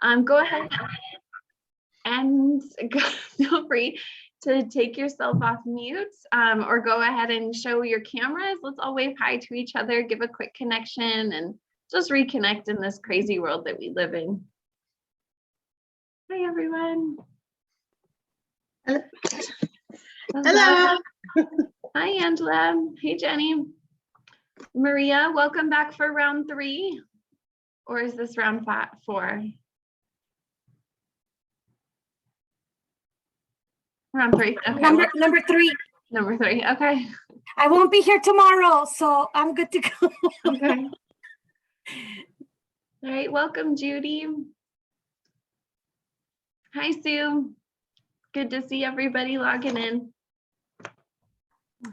Go ahead and feel free to take yourself off mute or go ahead and show your cameras. Let's all wave hi to each other, give a quick connection, and just reconnect in this crazy world that we live in. Hi, everyone. Hello. Hello. Hi, Angela. Hey, Jenny. Maria, welcome back for round 3. Or is this round 4? Round 3. Okay. Number 3. Number 3. Okay. I won't be here tomorrow, so I'm good to go. Okay. All right. Welcome, Judy. Hi, Sue. Good to see everybody logging in.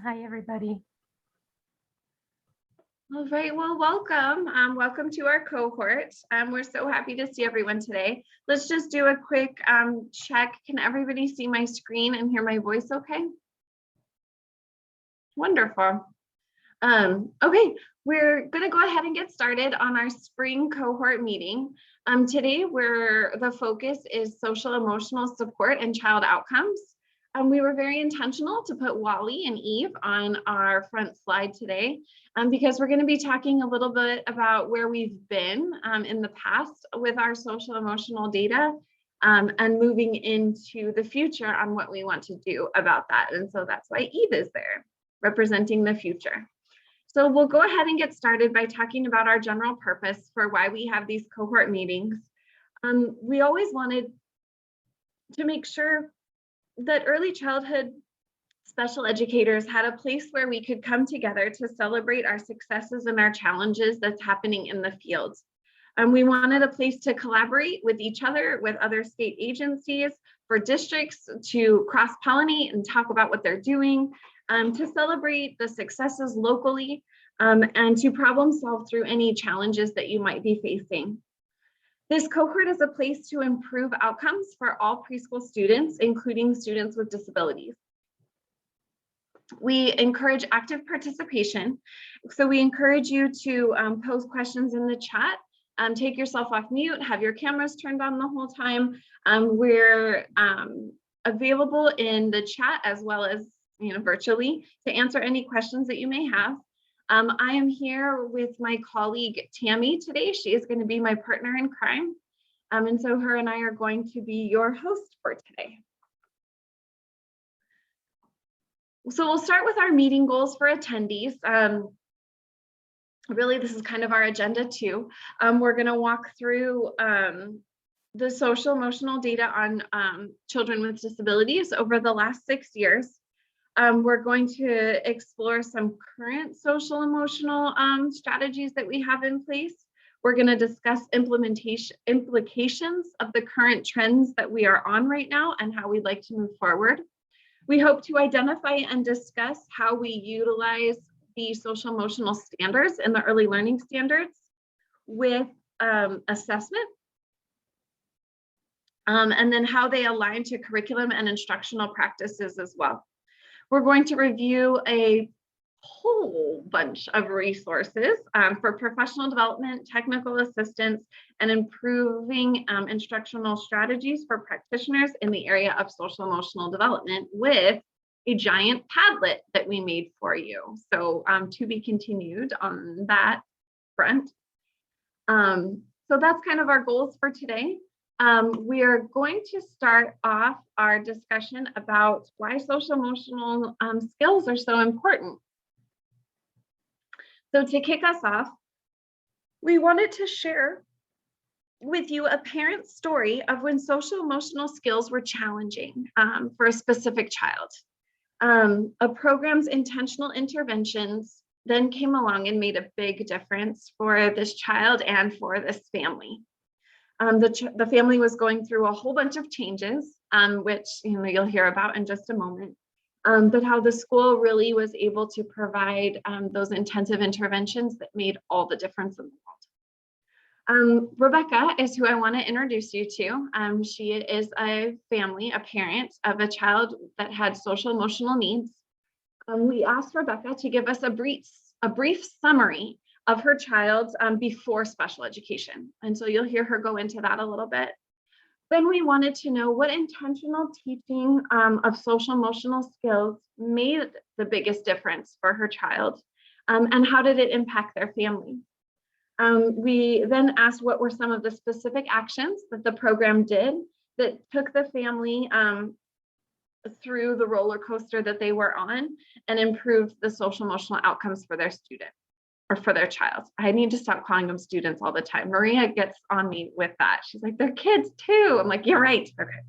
Hi, everybody. All right, well, welcome. Welcome to our cohort. We're so happy to see everyone today. Let's just do a quick check. Can everybody see my screen and hear my voice okay? Wonderful. Okay, we're gonna go ahead and get started on our spring cohort meeting. Today, the focus is social emotional support and child outcomes. We were very intentional to put Wally and Eve on our front slide today because we're going to be talking a little bit about where we've been in the past with our social emotional data and moving into the future on what we want to do about that. And so that's why Eve is there, representing the future. So we'll go ahead and get started by talking about our general purpose for why we have these cohort meetings. We always wanted to make sure that early childhood special educators had a place where we could come together to celebrate our successes and our challenges that's happening in the field. We wanted a place to collaborate with each other, with other state agencies, for districts to cross-pollinate and talk about what they're doing, to celebrate the successes locally, and to problem solve through any challenges that you might be facing. This cohort is a place to improve outcomes for all preschool students, including students with disabilities. We encourage active participation. So we encourage you to pose questions in the chat, take yourself off mute, have your cameras turned on the whole time. We're available in the chat as well as virtually to answer any questions that you may have. I am here with my colleague Tammy today. She is going to be my partner in crime. And so her and I are going to be your host for today. So we'll start with our meeting goals for attendees. Really, this is kind of our agenda too. We're going to walk through the social emotional data on children with disabilities over the last 6 years. We're going to explore some current social emotional strategies that we have in place. We're going to discuss implications of the current trends that we are on right now and how we'd like to move forward. We hope to identify and discuss how we utilize the social emotional standards and the early learning standards with assessment, and then how they align to curriculum and instructional practices as well. We're going to review a whole bunch of resources for professional development, technical assistance, and improving instructional strategies for practitioners in the area of social emotional development with a giant Padlet that we made for you. So to be continued on that front. So that's kind of our goals for today. We are going to start off our discussion about why social emotional skills are so important. So to kick us off, we wanted to share with you a parent's story of when social emotional skills were challenging for a specific child. A program's intentional interventions then came along and made a big difference for this child and for this family. The family was going through a whole bunch of changes, which you'll hear about in just a moment, but how the school really was able to provide those intensive interventions that made all the difference in the world. Rebecca is who I want to introduce you to. She is a parent of a child that had social emotional needs. We asked Rebecca to give us a brief summary of her child before special education. And so you'll hear her go into that a little bit. Then we wanted to know what intentional teaching of social emotional skills made the biggest difference for her child, and how did it impact their family. We then asked what were some of the specific actions that the program did that took the family through the roller coaster that they were on and improved the social emotional outcomes for their student or for their child. I need to stop calling them students all the time. Maria gets on me with that. She's like, they're kids too. I'm like, you're right. Okay.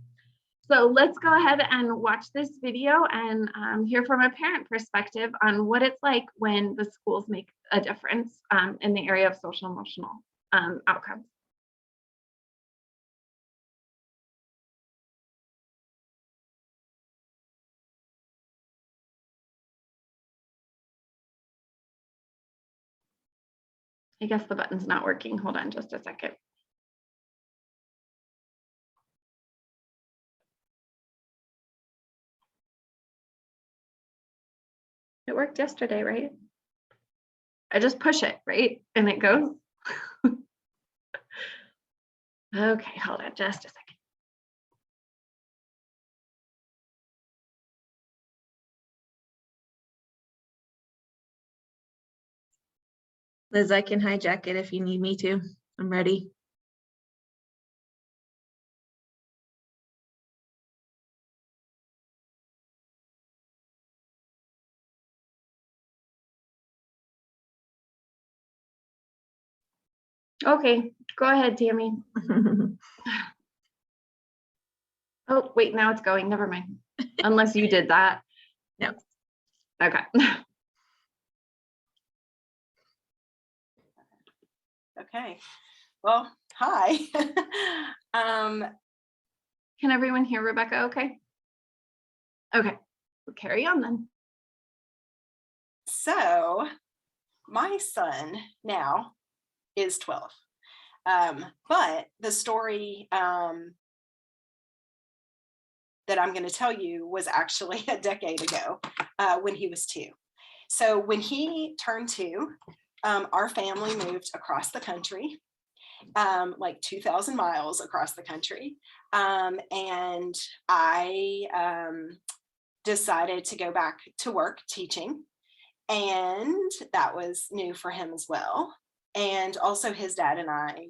So let's go ahead and watch this video and hear from a parent perspective on what it's like when the schools make a difference in the area of social emotional outcomes. I guess the button's not working. Hold on just a second. It worked yesterday, right? I just push it, right? And it goes. Okay, hold on just a second. Liz, I can hijack it if you need me to. I'm ready. Okay, go ahead, Tammy. Oh, wait, now it's going. Never mind. Unless you did that. No. Okay. Okay. Well, hi. Can everyone hear Rebecca okay? Okay, we'll carry on then. So my son now is 12. But the story that I'm going to tell you was actually a decade ago when he was 2. So when he turned 2, our family moved across the country, like 2,000 miles across the country. And I decided to go back to work teaching. And that was new for him as well. And also his dad and I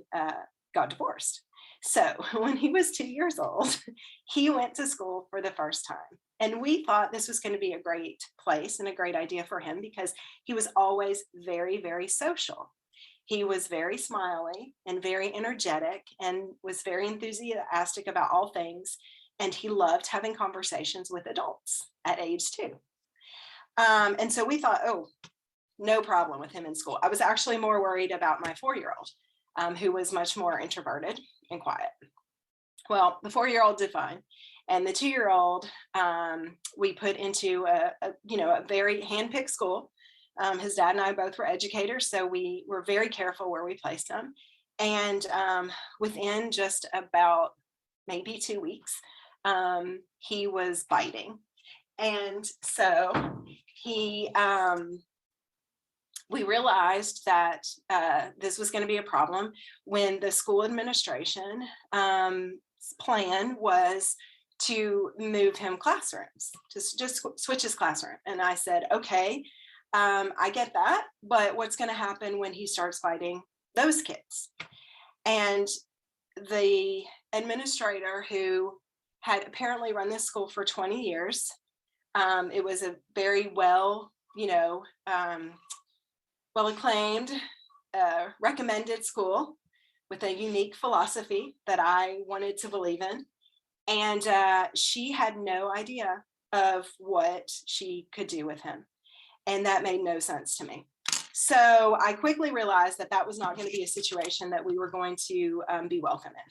got divorced. So when he was 2 years old, he went to school for the first time. And we thought this was going to be a great place and a great idea for him because he was always very, very social. He was very smiley and very energetic and was very enthusiastic about all things. And he loved having conversations with adults at age 2. And so we thought, oh, no problem with him in school. I was actually more worried about my 4-year-old, who was much more introverted and quiet. Well, the 4-year-old did fine. And the 2-year-old, we put into a very hand-picked school. His dad and I both were educators, so we were very careful where we placed him. And within just about maybe 2 weeks, he was biting. And so we realized that this was going to be a problem when the school administration plan was to move him classrooms, just switch his classroom. And I said, okay, I get that, but what's going to happen when he starts fighting those kids? And the administrator who had apparently run this school for 20 years, it was a very well acclaimed, recommended school with a unique philosophy that I wanted to believe in. And she had no idea of what she could do with him. And that made no sense to me. So I quickly realized that that was not going to be a situation that we were going to be welcome in.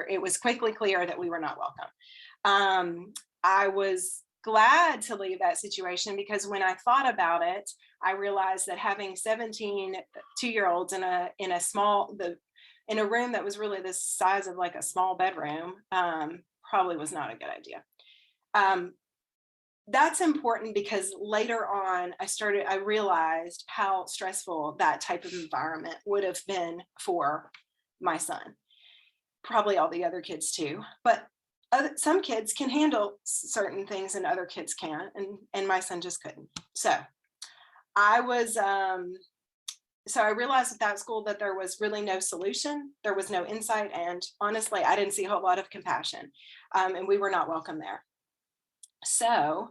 It was quickly clear that we were not welcome. I was glad to leave that situation because when I thought about it, I realized that having 17 2-year-olds in a room that was really the size of like a small bedroom probably was not a good idea. that's important because later on I realized how stressful that type of environment would have been for my son, probably all the other kids too, but some kids can handle certain things and other kids can't, and my son just couldn't. So I realized at that school that there was really no solution, there was no insight, and honestly, I didn't see a whole lot of compassion, and we were not welcome there. So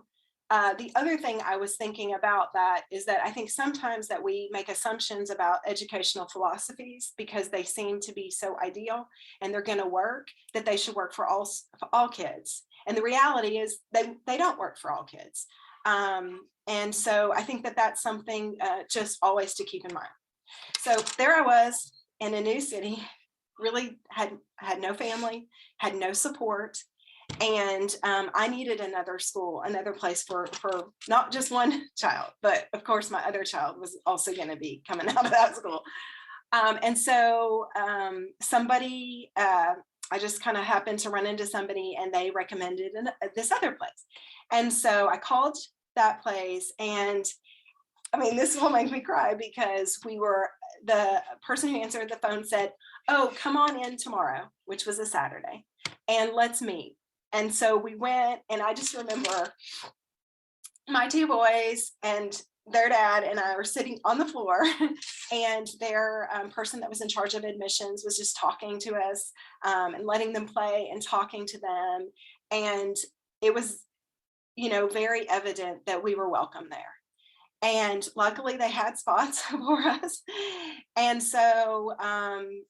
the other thing I was thinking about that is that I think sometimes that we make assumptions about educational philosophies because they seem to be so ideal and they're going to work, that they should work for all kids. And the reality is they don't work for all kids. And so I think that that's something just always to keep in mind. So there I was in a new city, really had no family, had no support. And I needed another school, another place for not just one child, but of course my other child was also going to be coming out of that school. And so somebody, I just kind of happened to run into somebody and they recommended this other place. And so I called that place, and I mean, this will make me cry because the person who answered the phone said, "Oh, come on in tomorrow," which was a Saturday, "and let's meet." And so we went, and I just remember my two boys and their dad and I were sitting on the floor, and their person that was in charge of admissions was just talking to us and letting them play and talking to them. And it was, very evident that we were welcome there. And luckily they had spots for us. And so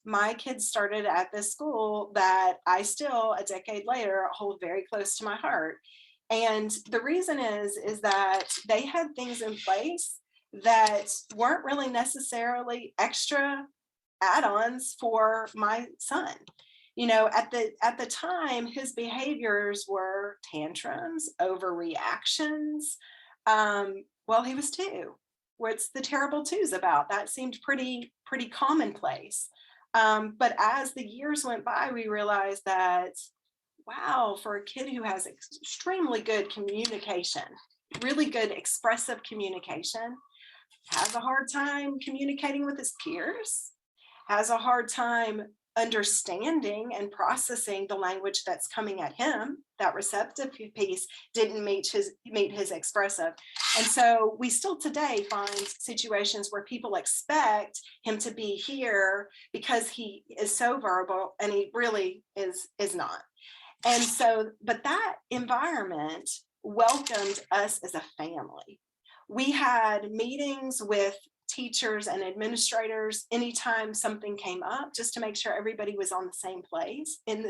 my kids started at this school that I still, a decade later, hold very close to my heart. And the reason is that they had things in place that weren't really necessarily extra add-ons for my son. At the time, his behaviors were tantrums, overreactions. Well, he was 2. What's the terrible twos about? That seemed pretty commonplace. But as the years went by, we realized that, wow, for a kid who has extremely good communication, really good expressive communication, has a hard time communicating with his peers, has a hard time understanding and processing the language that's coming at him. That receptive piece didn't meet his expressive. And so we still today find situations where people expect him to be here because he is so verbal, and he really is not. And so, but that environment welcomed us as a family. We had meetings with teachers and administrators anytime something came up, just to make sure everybody was on the same place, on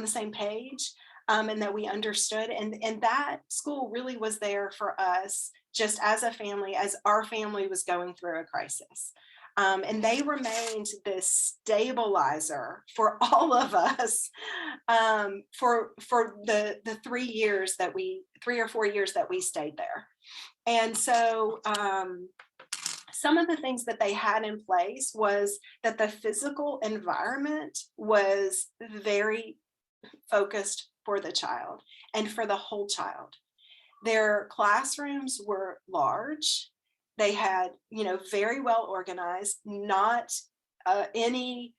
the same page, and that we understood. And that school really was there for us, just as a family, as our family was going through a crisis. And they remained this stabilizer for all of us for the 3 or 4 years that we stayed there. And so some of the things that they had in place was that the physical environment was very focused for the child and for the whole child. Their classrooms were large. They had, very well organized, not any,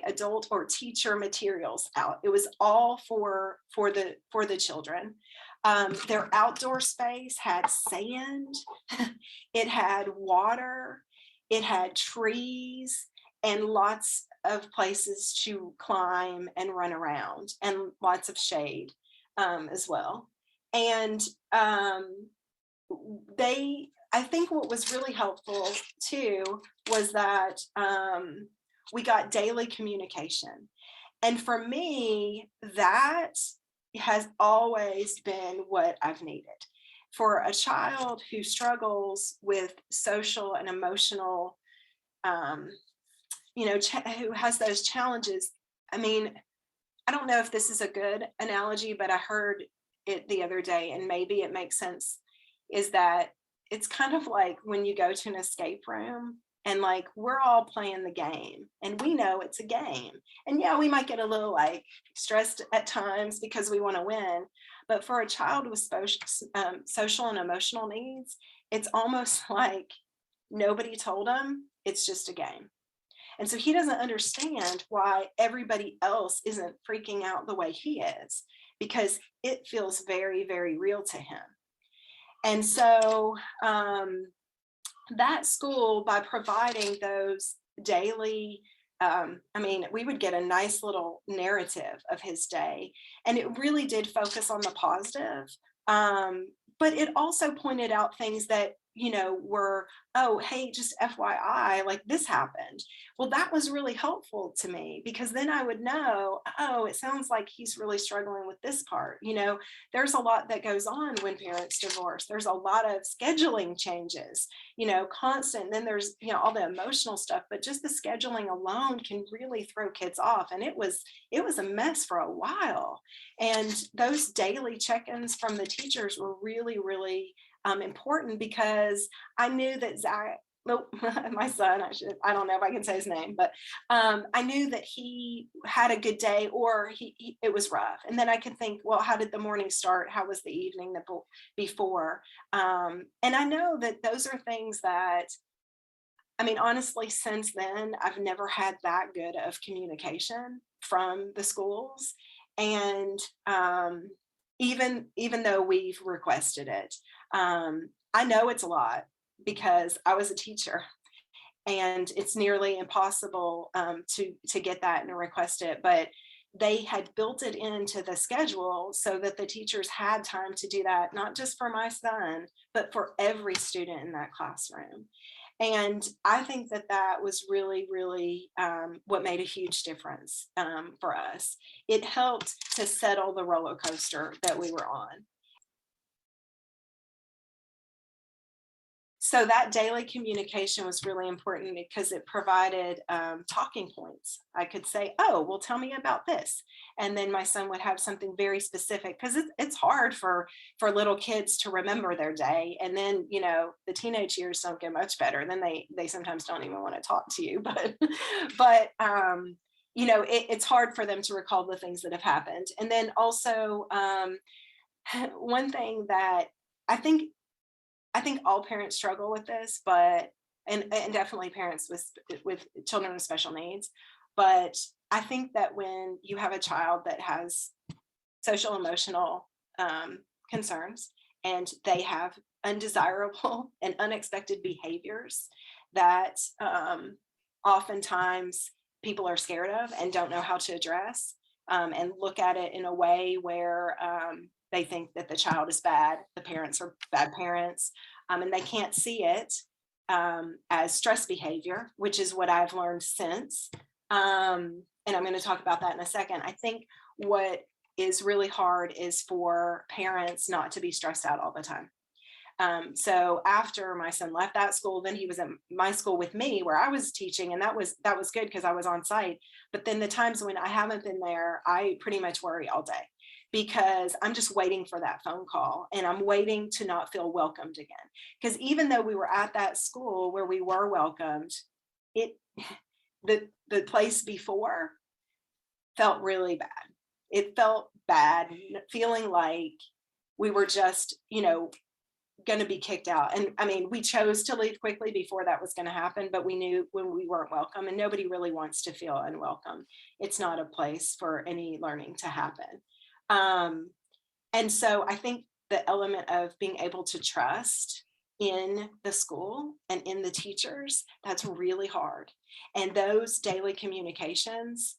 adult or teacher materials out. It was all for the children. Their outdoor space had sand, it had water, it had trees, and lots of places to climb and run around, and lots of shade as well. And I think what was really helpful too was that we got daily communication. And for me, that has always been what I've needed. For a child who struggles with social and emotional, who has those challenges. I mean, I don't know if this is a good analogy, but I heard it the other day, and maybe it makes sense, is that it's kind of like when you go to an escape room and like we're all playing the game and we know it's a game. And yeah, we might get a little like stressed at times because we want to win, But for a child with social and emotional needs, it's almost like nobody told him it's just a game. And so he doesn't understand why everybody else isn't freaking out the way he is, because it feels very, very real to him. And so that school, by providing those daily, we would get a nice little narrative of his day, and it really did focus on the positive. But it also pointed out things that, were, oh, hey, just FYI, like this happened. Well, that was really helpful to me, because then I would know, oh, it sounds like he's really struggling with this part. There's a lot that goes on when parents divorce. There's a lot of scheduling changes, constant. Then there's, all the emotional stuff, but just the scheduling alone can really throw kids off. And it was a mess for a while. And those daily check-ins from the teachers were really, really important, because I knew that Zach, my son, I don't know if I can say his name, but I knew that he had a good day, or it was rough. And then I could think, well, how did the morning start? How was the evening before? And I know that those are things that, honestly, since then, I've never had that good of communication from the schools. And even though we've requested it, I know it's a lot, because I was a teacher, and it's nearly impossible to get that and request it. But they had built it into the schedule so that the teachers had time to do that, not just for my son, but for every student in that classroom. And I think that was really, really what made a huge difference for us. It helped to settle the roller coaster that we were on. So that daily communication was really important, because it provided talking points. I could say, oh, well, tell me about this. And then my son would have something very specific, because it's hard for little kids to remember their day. And then, the teenage years don't get much better. Then they sometimes don't even want to talk to you. But it's hard for them to recall the things that have happened. And then also, one thing that I think all parents struggle with this, but and definitely parents with children with special needs. But I think that when you have a child that has social emotional concerns, and they have undesirable and unexpected behaviors that oftentimes people are scared of and don't know how to address, and look at it in a way where they think that the child is bad, the parents are bad parents, and they can't see it as stress behavior, which is what I've learned since. And I'm going to talk about that in a second. I think what is really hard is for parents not to be stressed out all the time. So after my son left that school, then he was at my school with me where I was teaching, and that was good because I was on site. But then the times when I haven't been there, I pretty much worry all day, because I'm just waiting for that phone call, and I'm waiting to not feel welcomed again. Because even though we were at that school where we were welcomed, the place before felt really bad. It felt bad, feeling like we were just, going to be kicked out. And we chose to leave quickly before that was going to happen, but we knew when we weren't welcome, and nobody really wants to feel unwelcome. It's not a place for any learning to happen. And so I think the element of being able to trust in the school and in the teachers, that's really hard. And those daily communications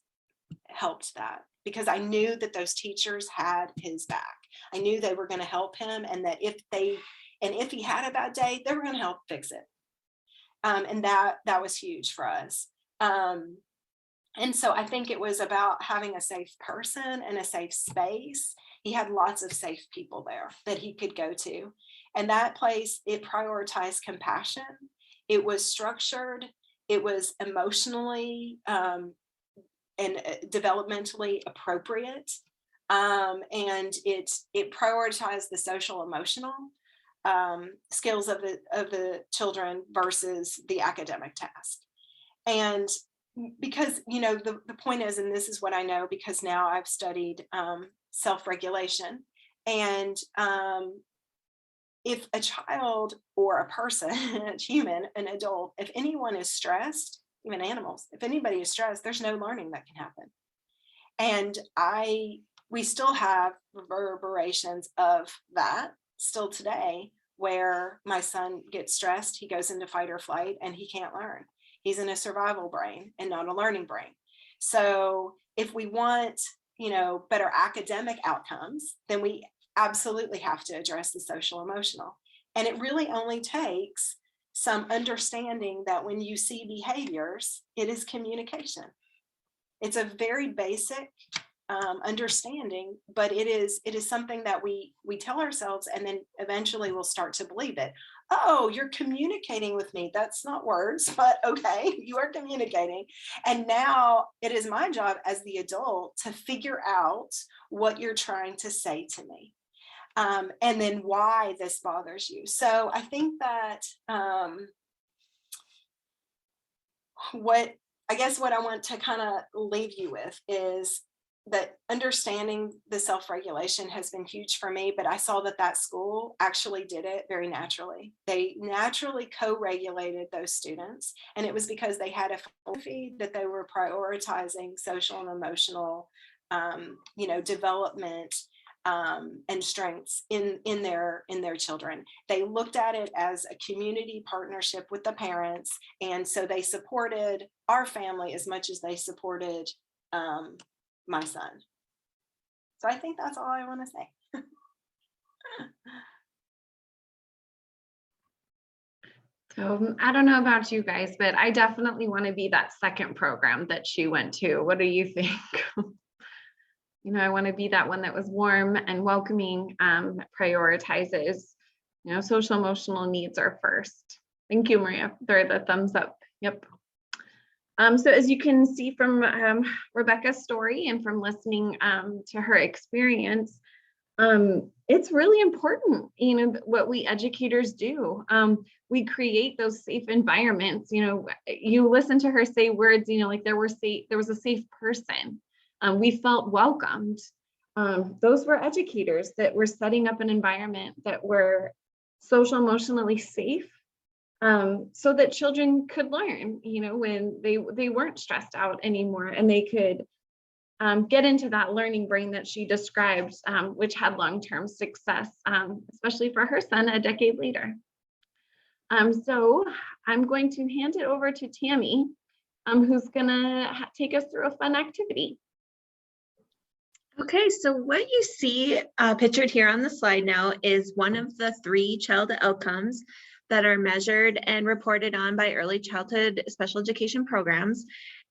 helped that, because I knew that those teachers had his back. I knew they were going to help him, and that if he had a bad day, they were going to help fix it. And that was huge for us. And so I think it was about having a safe person and a safe space. He had lots of safe people there that he could go to. And that place, it prioritized compassion. It was structured. It was emotionally and developmentally appropriate. And it prioritized the social emotional skills of the children versus the academic task. And because, the point is, and this is what I know, because now I've studied self-regulation And if a child or a person, a human, an adult, if anyone is stressed, even animals, if anybody is stressed, there's no learning that can happen. And we still have reverberations of that still today, where my son gets stressed, he goes into fight or flight, and he can't learn. He's in a survival brain and not a learning brain. So if we want, better academic outcomes, then we absolutely have to address the social emotional. And it really only takes some understanding that when you see behaviors, it is communication. It's a very basic understanding, but it is something that we tell ourselves, and then eventually we'll start to believe it. Oh, you're communicating with me. That's not words, but okay, you are communicating. And now it is my job as the adult to figure out what you're trying to say to me. And then why this bothers you. So I think that what I want to kind of leave you with is that understanding the self-regulation has been huge for me, but I saw that school actually did it very naturally. They naturally co-regulated those students, and it was because they had a philosophy that they were prioritizing social and emotional, development and strengths in their children. They looked at it as a community partnership with the parents, and so they supported our family as much as they supported my son. So I think that's all I want to say. So I don't know about you guys, but I definitely want to be that second program that she went to. What do you think? I want to be that one that was warm and welcoming, prioritizes, social emotional needs are first. Thank you, Maria, for the thumbs up. Yep. So as you can see from Rebecca's story and from listening to her experience, it's really important, what we educators do. We create those safe environments. You listen to her say words, like there was a safe person. We felt welcomed. Those were educators that were setting up an environment that were social emotionally safe, so that children could learn, when they weren't stressed out anymore, and they could get into that learning brain that she described, which had long-term success, especially for her son a decade later. So I'm going to hand it over to Tammy, who's gonna take us through a fun activity. Okay, so what you see pictured here on the slide now is one of the 3 child outcomes that are measured and reported on by early childhood special education programs,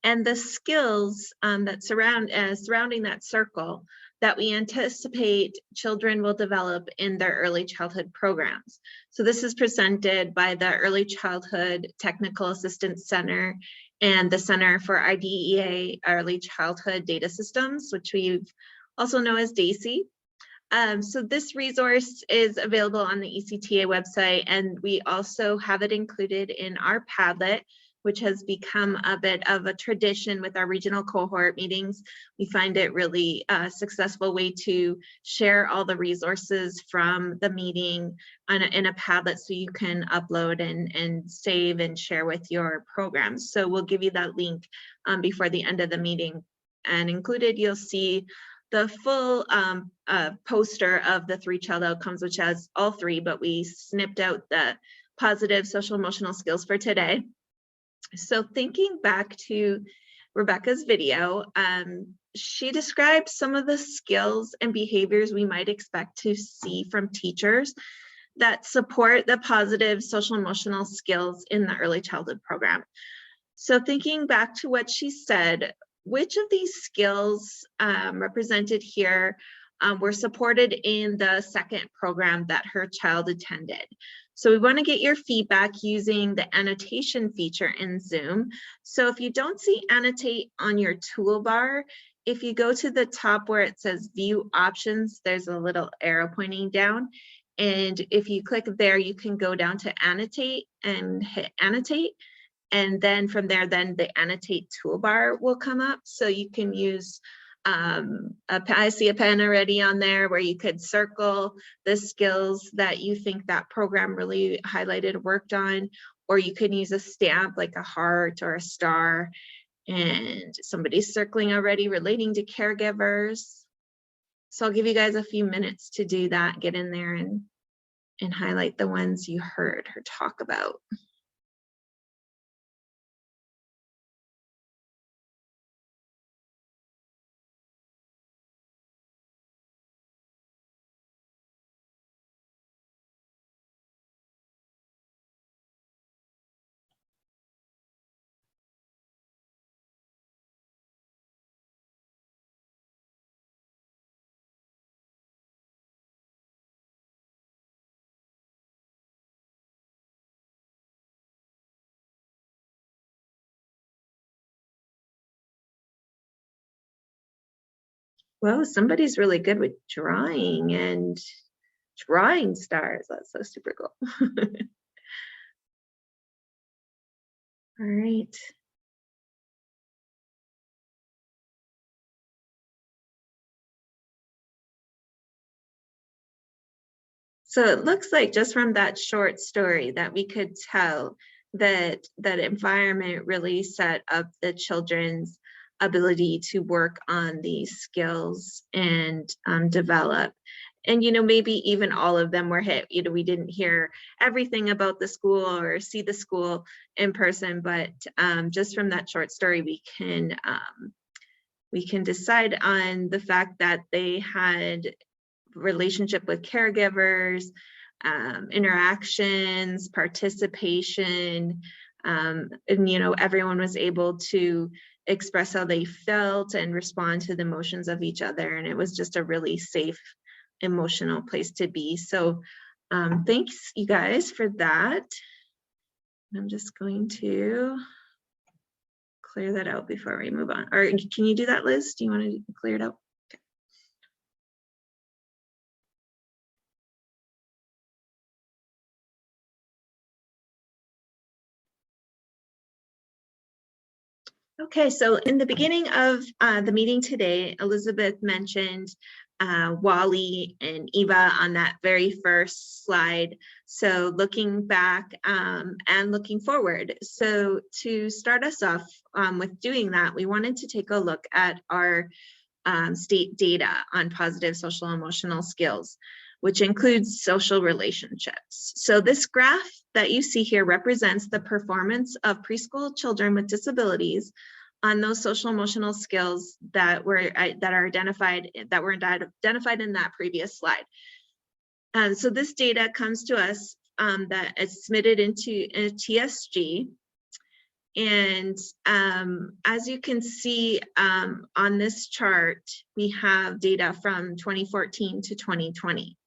and the skills that surrounding that circle that we anticipate children will develop in their early childhood programs. So this is presented by the Early Childhood Technical Assistance Center and the Center for IDEA Early Childhood Data Systems, which we've also know as DAISY. So this resource is available on the ECTA website, and we also have it included in our Padlet, which has become a bit of a tradition with our regional cohort meetings. We find it really a successful way to share all the resources from the meeting in a Padlet, so you can upload and save and share with your programs. So we'll give you that link before the end of the meeting. And included, you'll see the full poster of the 3 child outcomes, which has all 3, but we snipped out the positive social emotional skills for today. So thinking back to Rebecca's video, she described some of the skills and behaviors we might expect to see from teachers that support the positive social emotional skills in the early childhood program. So thinking back to what she said, which of these skills represented here were supported in the second program that her child attended? So we want to get your feedback using the annotation feature in Zoom. So if you don't see annotate on your toolbar, if you go to the top where it says view options, there's a little arrow pointing down. And if you click there, you can go down to annotate and hit annotate. And then from there, then the annotate toolbar will come up. So you can use I see a pen already on there where you could circle the skills that you think that program really highlighted, worked on, or you could use a stamp like a heart or a star. And somebody's circling already relating to caregivers. So I'll give you guys a few minutes to do that, get in there and highlight the ones you heard her talk about. Whoa, somebody's really good with drawing and drawing stars. That's so super cool. All right. So it looks like just from that short story that we could tell that that environment really set up the children's ability to work on these skills and develop. And, you know, maybe even all of them were hit. You know, we didn't hear everything about the school or see the school in person, but just from that short story, we can decide on the fact that they had relationship with caregivers, interactions, participation, and, you know, everyone was able to express how they felt and respond to the emotions of each other. And it was just a really safe, emotional place to be. So thanks you guys for that. I'm just going to clear that out before we move on. Or can you do that, Liz? Do you want to clear it out? Okay, so in the beginning of the meeting today, Elizabeth mentioned Wally and Eva on that very first slide. So looking back and looking forward. So to start us off with doing that, we wanted to take a look at our state data on positive social emotional skills, which includes social relationships. So this graph that you see here represents the performance of preschool children with disabilities on those social emotional skills that were identified in that previous slide. So this data comes to us that is submitted into a TSG. And as you can see on this chart, we have data from 2014 to 2020.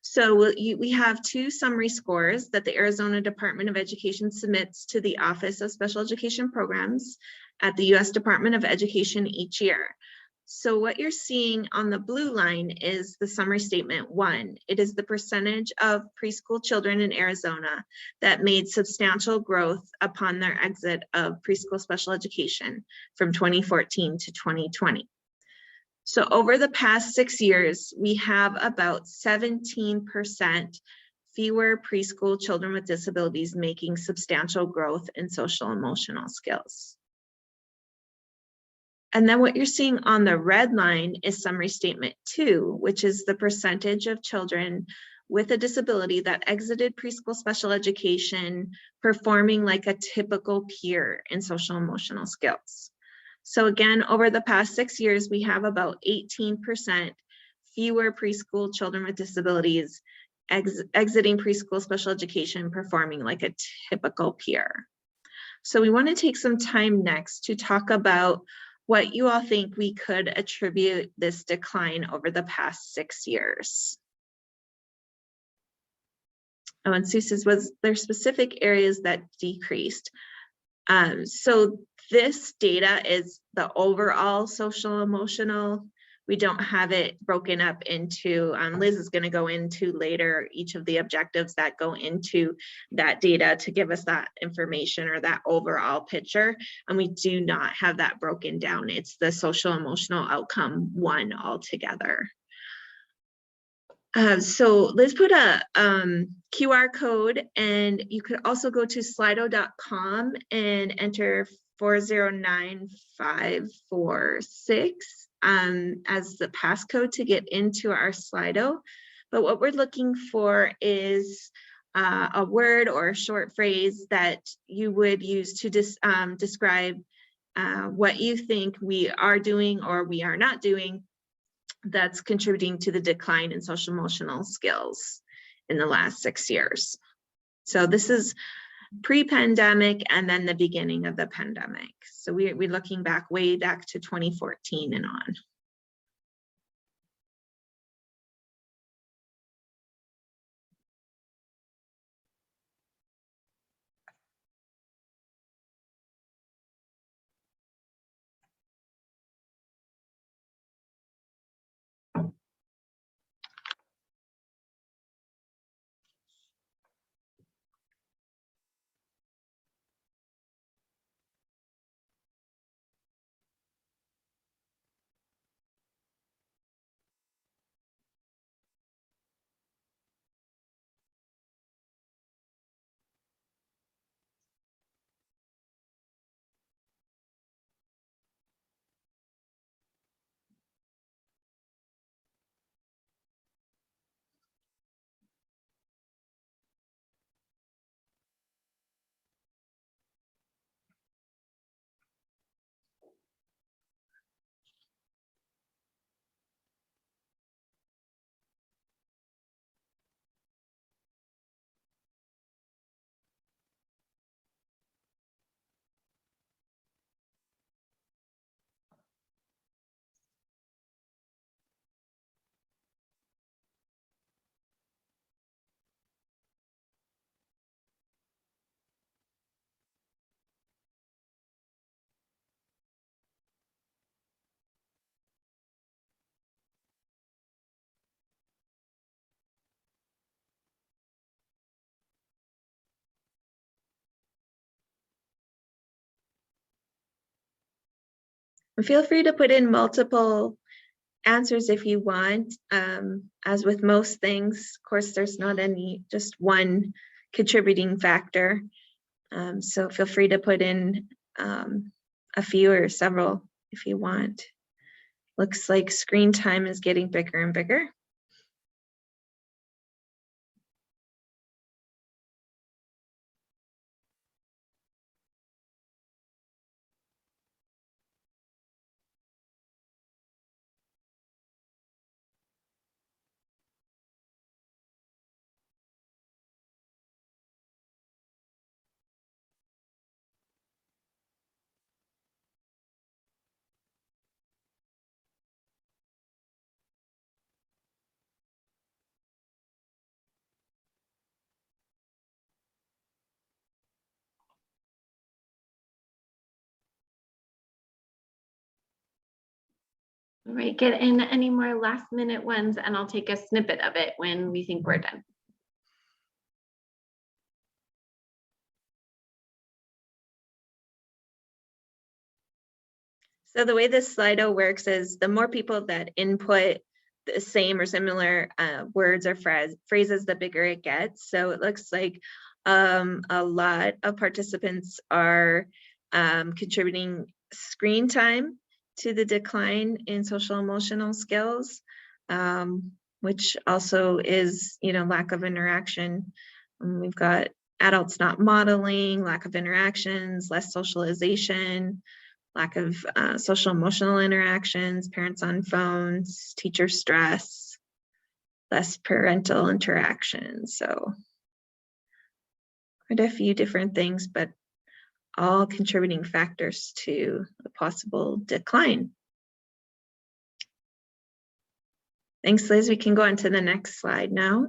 So we have two summary scores that the Arizona Department of Education submits to the Office of Special Education Programs at the U.S. Department of Education each year. So what you're seeing on the blue line is the summary statement 1. It is the percentage of preschool children in Arizona that made substantial growth upon their exit of preschool special education from 2014 to 2020. So over the past 6 years, we have about 17% fewer preschool children with disabilities making substantial growth in social emotional skills. And then what you're seeing on the red line is summary statement 2, which is the percentage of children with a disability that exited preschool special education performing like a typical peer in social emotional skills. So again, over the past 6 years, we have about 18% fewer preschool children with disabilities exiting preschool special education performing like a typical peer. So we want to take some time next to talk about what you all think we could attribute this decline over the past 6 years. Oh, and Sue says, was there specific areas that decreased? So this data is the overall social emotional we don't have it broken up into, Liz is going to go into later each of the objectives that go into that data to give us that information or that overall picture. And we do not have that broken down. It's the social emotional outcome one altogether. So Liz put a QR code, and you could also go to slido.com and enter 409546 as the passcode to get into our Slido. But what we're looking for is a word or a short phrase that you would use to describe what you think we are doing or we are not doing that's contributing to the decline in social emotional skills in the last 6 years. So this is pre-pandemic and then the beginning of the pandemic. So we're looking back way back to 2014 and on. Feel free to put in multiple answers if you want. As with most things, of course, there's not just one contributing factor. So feel free to put in a few or several if you want. Looks like screen time is getting bigger and bigger. All right, get in any more last minute ones and I'll take a snippet of it when we think we're done. So the way this Slido works is the more people that input the same or similar words or phrases, the bigger it gets. So it looks like a lot of participants are contributing screen time to the decline in social emotional skills, which also is, lack of interaction. We've got adults not modeling, lack of interactions, less socialization, lack of social emotional interactions, parents on phones, teacher stress, less parental interaction. So quite a few different things, but all contributing factors to a possible decline. Thanks, Liz. We can go on to the next slide now.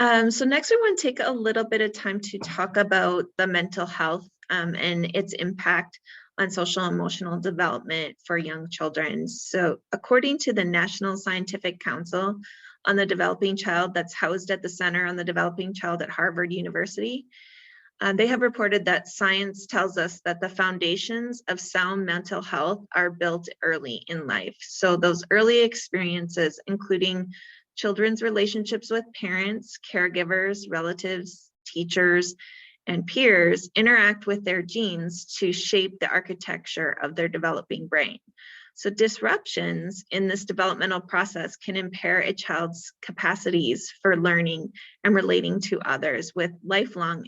So next we want to take a little bit of time to talk about the mental health and its impact on social and emotional development for young children. So according to the National Scientific Council on the Developing Child, that's housed at the Center on the Developing Child at Harvard University, they have reported that science tells us that the foundations of sound mental health are built early in life. So those early experiences, including children's relationships with parents, caregivers, relatives, teachers, and peers, interact with their genes to shape the architecture of their developing brain. So disruptions in this developmental process can impair a child's capacities for learning and relating to others with lifelong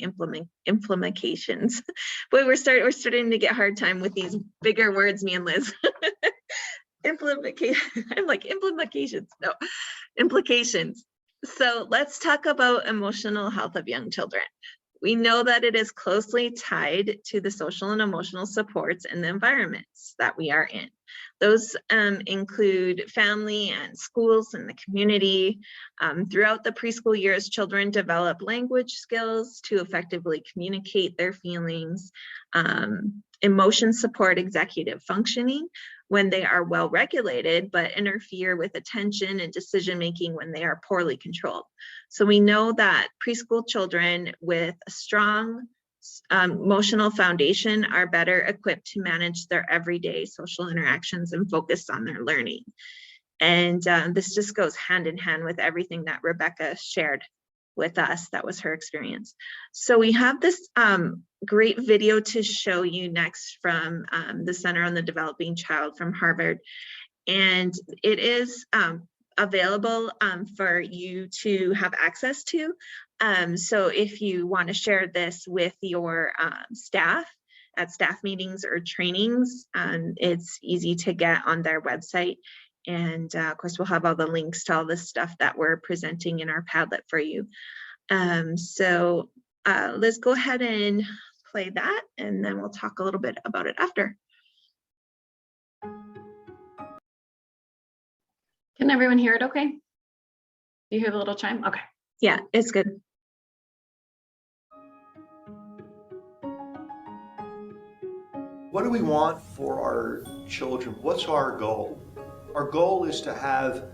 implications. Boy, we're starting to get a hard time with these bigger words, me and Liz. Implications. So let's talk about emotional health of young children. We know that it is closely tied to the social and emotional supports and the environments that we are in. Those include family and schools and the community. Throughout the preschool years, children develop language skills to effectively communicate their feelings, emotion support executive functioning when they are well regulated, but interfere with attention and decision-making when they are poorly controlled. So we know that preschool children with a strong emotional foundation are better equipped to manage their everyday social interactions and focus on their learning. And this just goes hand in hand with everything that Rebecca shared with us. That was her experience. So we have this great video to show you next from the Center on the Developing Child from Harvard. And it is available for you to have access to. So if you want to share this with your staff at staff meetings or trainings, it's easy to get on their website. And of course, we'll have all the links to all the stuff that we're presenting in our Padlet for you. So let's go ahead and play that, and then we'll talk a little bit about it after. Can everyone hear it okay? Do you hear the little chime? Okay. Yeah, it's good. What do we want for our children? What's our goal? Our goal is to have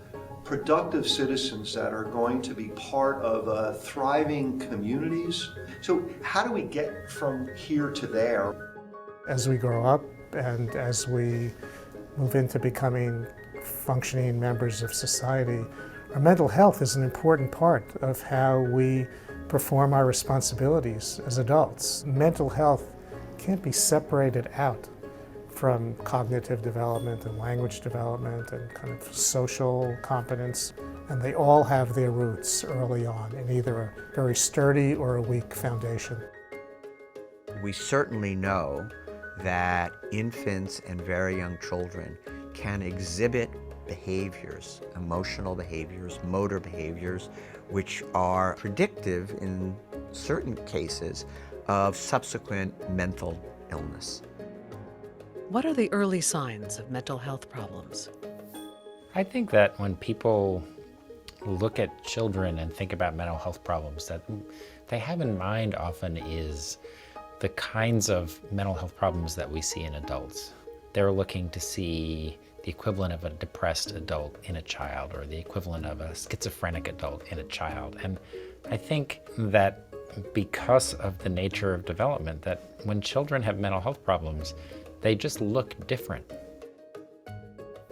productive citizens that are going to be part of thriving communities. So how do we get from here to there? As we grow up and as we move into becoming functioning members of society, our mental health is an important part of how we perform our responsibilities as adults. Mental health can't be separated out from cognitive development and language development and kind of social competence. And they all have their roots early on in either a very sturdy or a weak foundation. We certainly know that infants and very young children can exhibit behaviors, emotional behaviors, motor behaviors, which are predictive in certain cases of subsequent mental illness. What are the early signs of mental health problems? I think that when people look at children and think about mental health problems, that they have in mind often is the kinds of mental health problems that we see in adults. They're looking to see the equivalent of a depressed adult in a child or the equivalent of a schizophrenic adult in a child. And I think that because of the nature of development, that when children have mental health problems, they just look different.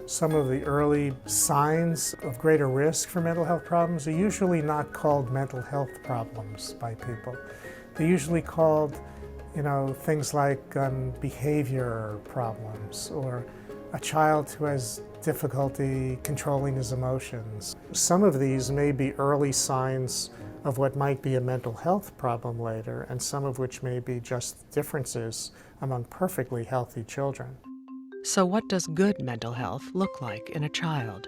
Some of the early signs of greater risk for mental health problems are usually not called mental health problems by people. They're usually called, things like behavior problems or a child who has difficulty controlling his emotions. Some of these may be early signs of what might be a mental health problem later, and some of which may be just differences among perfectly healthy children. So what does good mental health look like in a child?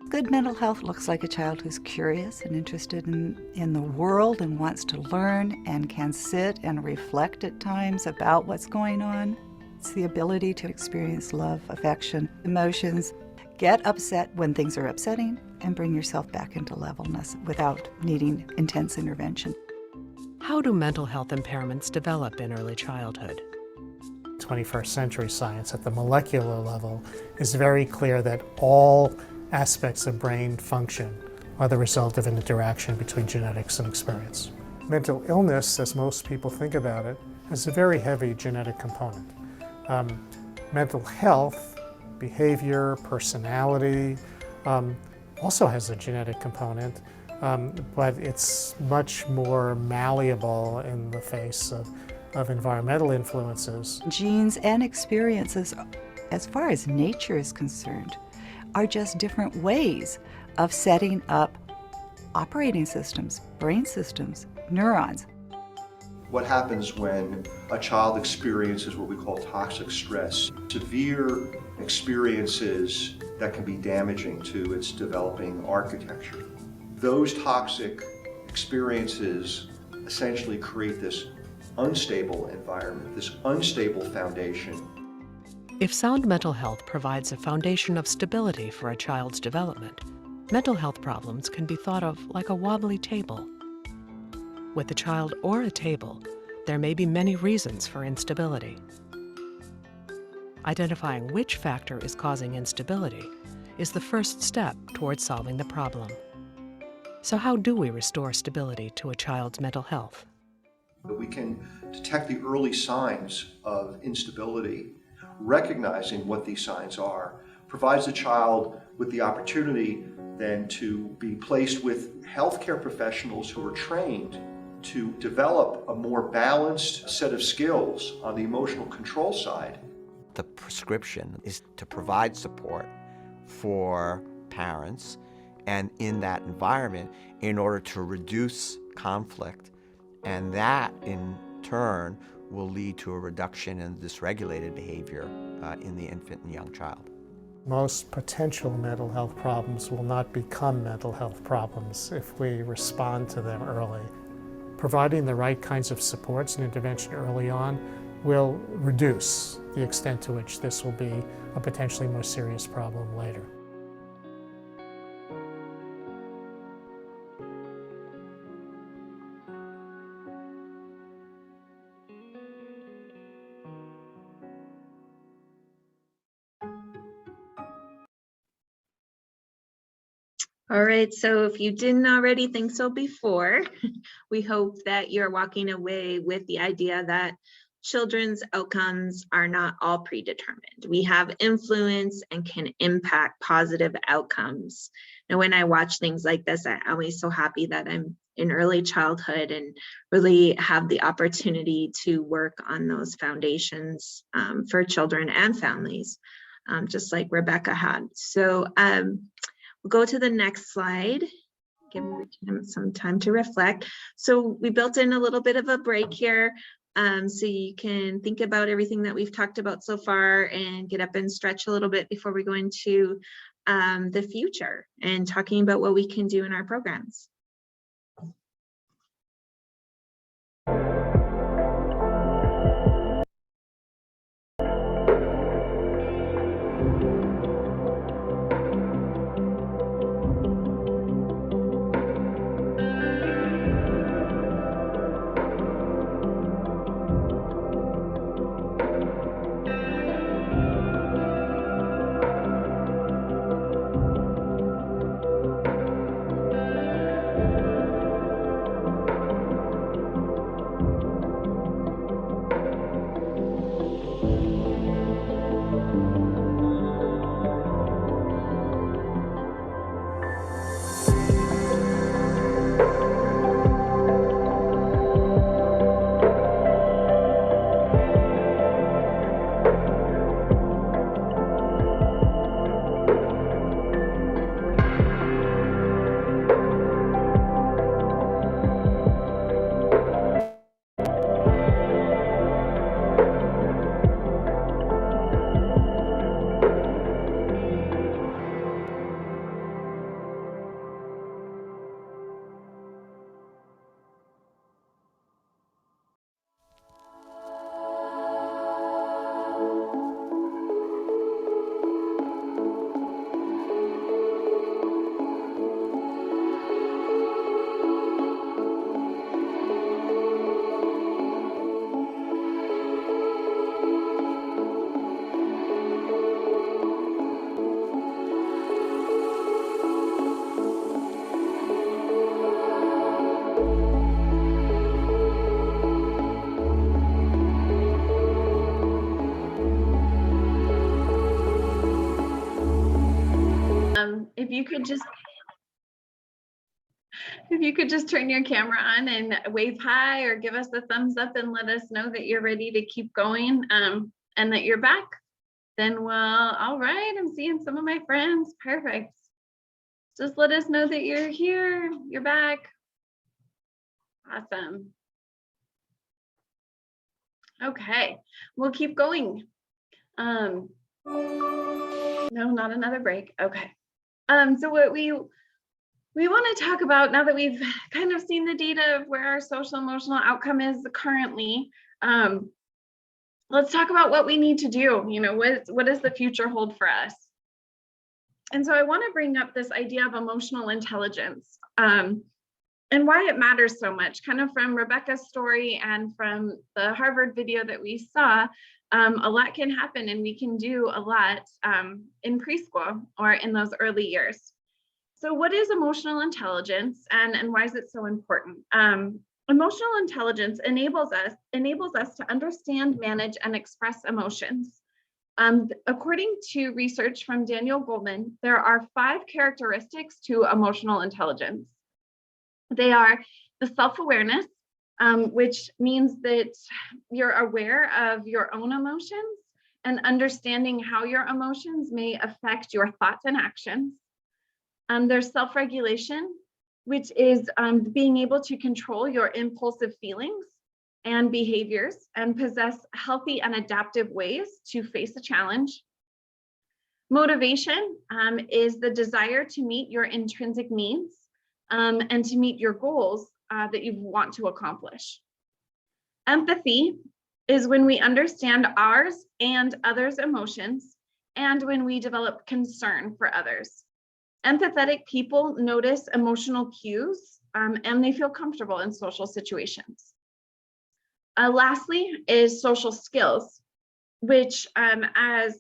Good mental health looks like a child who's curious and interested in the world and wants to learn and can sit and reflect at times about what's going on. It's the ability to experience love, affection, emotions, get upset when things are upsetting, and bring yourself back into levelness without needing intense intervention. How do mental health impairments develop in early childhood? 21st century science at the molecular level is very clear that all aspects of brain function are the result of an interaction between genetics and experience. Mental illness, as most people think about it, has a very heavy genetic component. Mental health, behavior, personality, also has a genetic component, but it's much more malleable in the face of environmental influences. Genes and experiences, as far as nature is concerned, are just different ways of setting up operating systems, brain systems, neurons. What happens when a child experiences what we call toxic stress, severe experiences that can be damaging to its developing architecture? Those toxic experiences essentially create this unstable environment, this unstable foundation. If sound mental health provides a foundation of stability for a child's development, mental health problems can be thought of like a wobbly table. With a child or a table, there may be many reasons for instability. Identifying which factor is causing instability is the first step towards solving the problem. So how do we restore stability to a child's mental health? We can detect the early signs of instability, recognizing what these signs are, provides the child with the opportunity then to be placed with healthcare professionals who are trained to develop a more balanced set of skills on the emotional control side. The prescription is to provide support for parents and in that environment in order to reduce conflict, and that in turn will lead to a reduction in dysregulated behavior in the infant and young child. Most potential mental health problems will not become mental health problems if we respond to them early. Providing the right kinds of supports and intervention early on will reduce the extent to which this will be a potentially more serious problem later. All right, so if you didn't already think so before, we hope that you're walking away with the idea that children's outcomes are not all predetermined. We have influence and can impact positive outcomes. And when I watch things like this, I'm always so happy that I'm in early childhood and really have the opportunity to work on those foundations for children and families, just like Rebecca had. So we'll go to the next slide, give him some time to reflect. So we built in a little bit of a break here so you can think about everything that we've talked about so far and get up and stretch a little bit before we go into the future and talking about what we can do in our programs. you could just if you could just turn your camera on and wave hi or give us a thumbs up and let us know that you're ready to keep going, and that you're back, then all right, I'm seeing some of my friends. Perfect. Just let us know that you're here, you're back. Awesome. Okay, we'll keep going. No, not another break. Okay. So what we want to talk about, now that we've kind of seen the data of where our social emotional outcome is currently, let's talk about what we need to do. You know, what does the future hold for us? And so I want to bring up this idea of emotional intelligence, and why it matters so much, kind of from Rebecca's story and from the Harvard video that we saw. A lot can happen and we can do a lot in preschool or in those early years. So what is emotional intelligence, and why is it so important? Emotional intelligence enables us to understand, manage, and express emotions. According to research from Daniel Goleman, there are 5 characteristics to emotional intelligence. They are the self-awareness, which means that you're aware of your own emotions and understanding how your emotions may affect your thoughts and actions. There's self-regulation, which is being able to control your impulsive feelings and behaviors and possess healthy and adaptive ways to face a challenge. Motivation is the desire to meet your intrinsic needs and to meet your goals that you want to accomplish. Empathy is when we understand ours and others' emotions, and when we develop concern for others. Empathetic people notice emotional cues and they feel comfortable in social situations. Lastly is social skills, which refers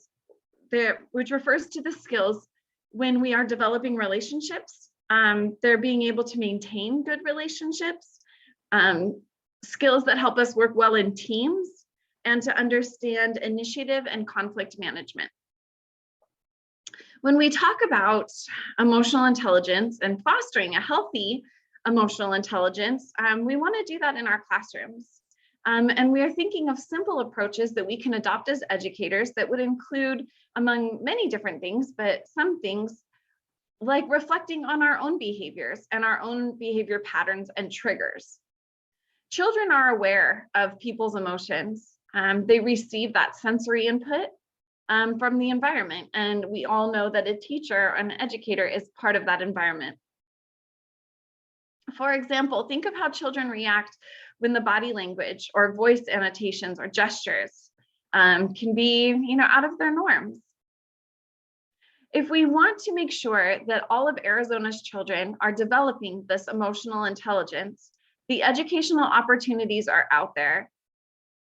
to the skills when we are developing relationships. They're being able to maintain good relationships, skills that help us work well in teams, and to understand initiative and conflict management. When we talk about emotional intelligence and fostering a healthy emotional intelligence, we want to do that in our classrooms. And we are thinking of simple approaches that we can adopt as educators that would include, among many different things, but some things like reflecting on our own behaviors and our own behavior patterns and triggers. Children are aware of people's emotions. They receive that sensory input from the environment. And we all know that a teacher, an educator, is part of that environment. For example, think of how children react when the body language or voice annotations or gestures can be, out of their norms. If we want to make sure that all of Arizona's children are developing this emotional intelligence, the educational opportunities are out there.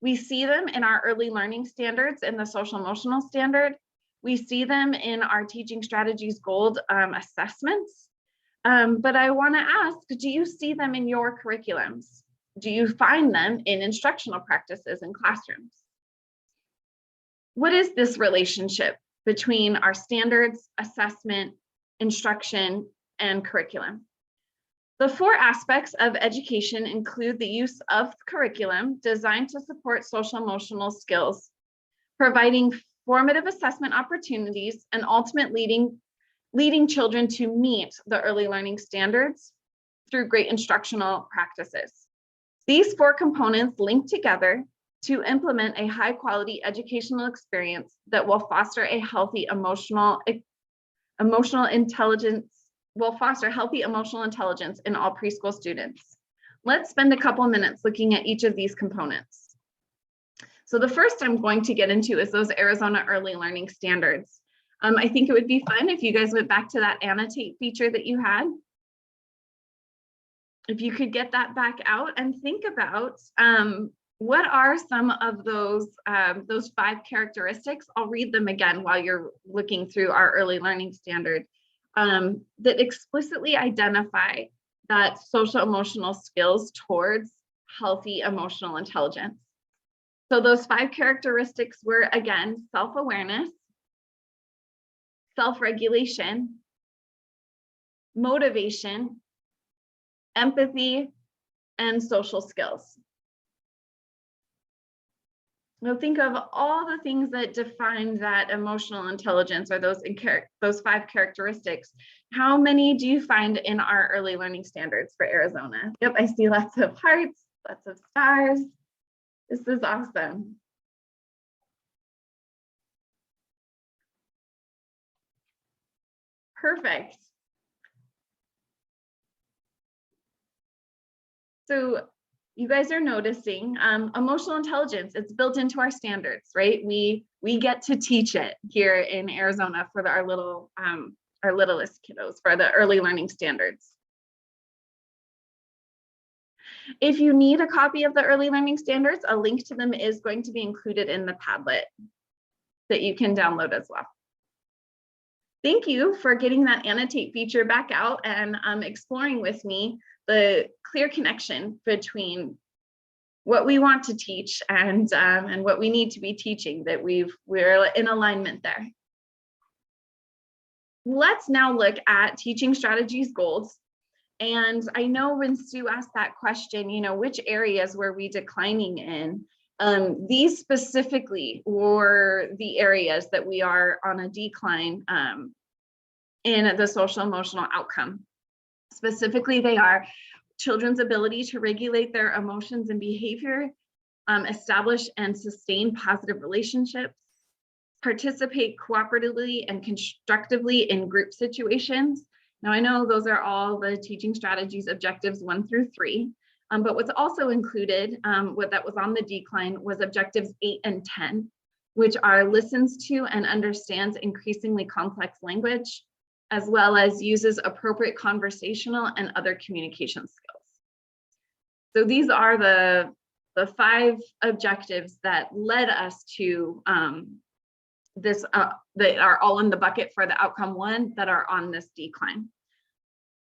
We see them in our early learning standards in the social emotional standard. We see them in our teaching strategies gold assessments. But I want to ask, do you see them in your curriculums? Do you find them in instructional practices in classrooms? What is this relationship between our standards, assessment, instruction, and curriculum? The 4 aspects of education include the use of curriculum designed to support social emotional skills, providing formative assessment opportunities, and ultimately leading children to meet the early learning standards through great instructional practices. These 4 components link together to implement a high quality educational experience that will foster a healthy emotional intelligence, will foster healthy emotional intelligence in all preschool students. Let's spend a couple minutes looking at each of these components. So the first I'm going to get into is those Arizona early learning standards. I think it would be fun if you guys went back to that annotate feature that you had. If you could get that back out and think about what are some of those 5 characteristics. I'll read them again while you're looking through our early learning standard that explicitly identify that social emotional skills towards healthy emotional intelligence. So those 5 characteristics were, again, self-awareness, self-regulation, motivation, empathy, and social skills. Now think of all the things that define that emotional intelligence, or those 5 characteristics. How many do you find in our early learning standards for Arizona? Yep, I see lots of hearts, lots of stars. This is awesome. Perfect. So you guys are noticing emotional intelligence, it's built into our standards, right? We get to teach it here in Arizona for our littlest kiddos, for the early learning standards. If you need a copy of the early learning standards, a link to them is going to be included in the Padlet that you can download as well. Thank you for getting that annotate feature back out and exploring with me the clear connection between what we want to teach and what we need to be teaching, that we're in alignment there. Let's now look at teaching strategies goals. And I know when Sue asked that question, which areas were we declining in? These specifically were the areas that we are on a decline in the social emotional outcome. Specifically, they are children's ability to regulate their emotions and behavior, establish and sustain positive relationships, participate cooperatively and constructively in group situations. Now, I know those are all the teaching strategies objectives 1 through 3, but what's also included, what that was on the decline, was objectives 8 and 10, which are listens to and understands increasingly complex language, as well as uses appropriate conversational and other communication skills. So these are the 5 objectives that led us to this, that are all in the bucket for the outcome 1 that are on this decline.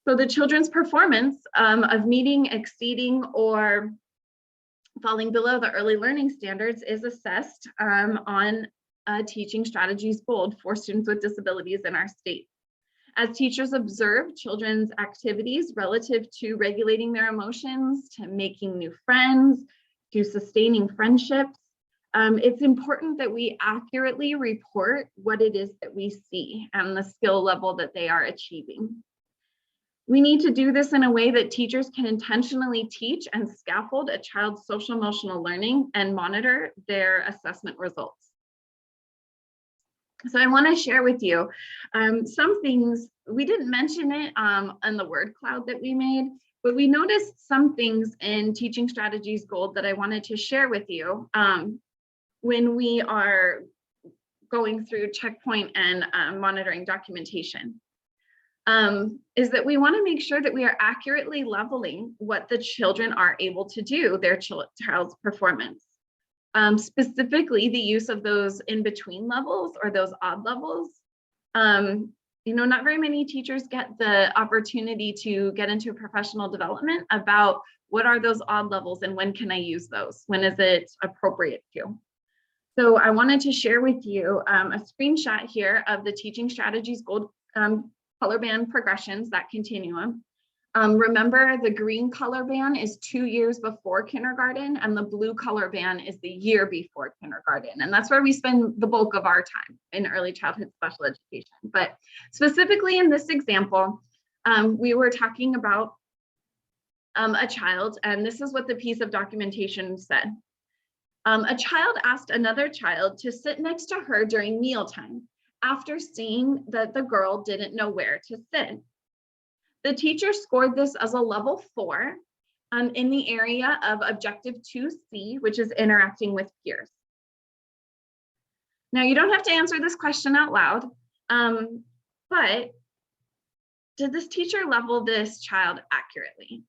So the children's performance of meeting, exceeding, or falling below the early learning standards is assessed on teaching strategies gold for students with disabilities in our state. As teachers observe children's activities relative to regulating their emotions, to making new friends, to sustaining friendships, it's important that we accurately report what it is that we see and the skill level that they are achieving. We need to do this in a way that teachers can intentionally teach and scaffold a child's social emotional learning and monitor their assessment results. So I want to share with you some things. We didn't mention it on the word cloud that we made, but we noticed some things in Teaching Strategies Gold that I wanted to share with you when we are going through checkpoint and monitoring documentation. Is that we want to make sure that we are accurately leveling what the children are able to do, their child's performance. Specifically, the use of those in-between levels or those odd levels. Not very many teachers get the opportunity to get into professional development about what are those odd levels and when can I use those? When is it appropriate to? So I wanted to share with you a screenshot here of the Teaching Strategies Gold color band progressions, that continuum. Remember, the green color band is 2 years before kindergarten, and the blue color band is the year before kindergarten. And that's where we spend the bulk of our time in early childhood special education. But specifically in this example, we were talking about a child, and this is what the piece of documentation said. A child asked another child to sit next to her during mealtime after seeing that the girl didn't know where to sit. The teacher scored this as a level 4 in the area of objective 2C, which is interacting with peers. Now, you don't have to answer this question out loud, but did this teacher level this child accurately?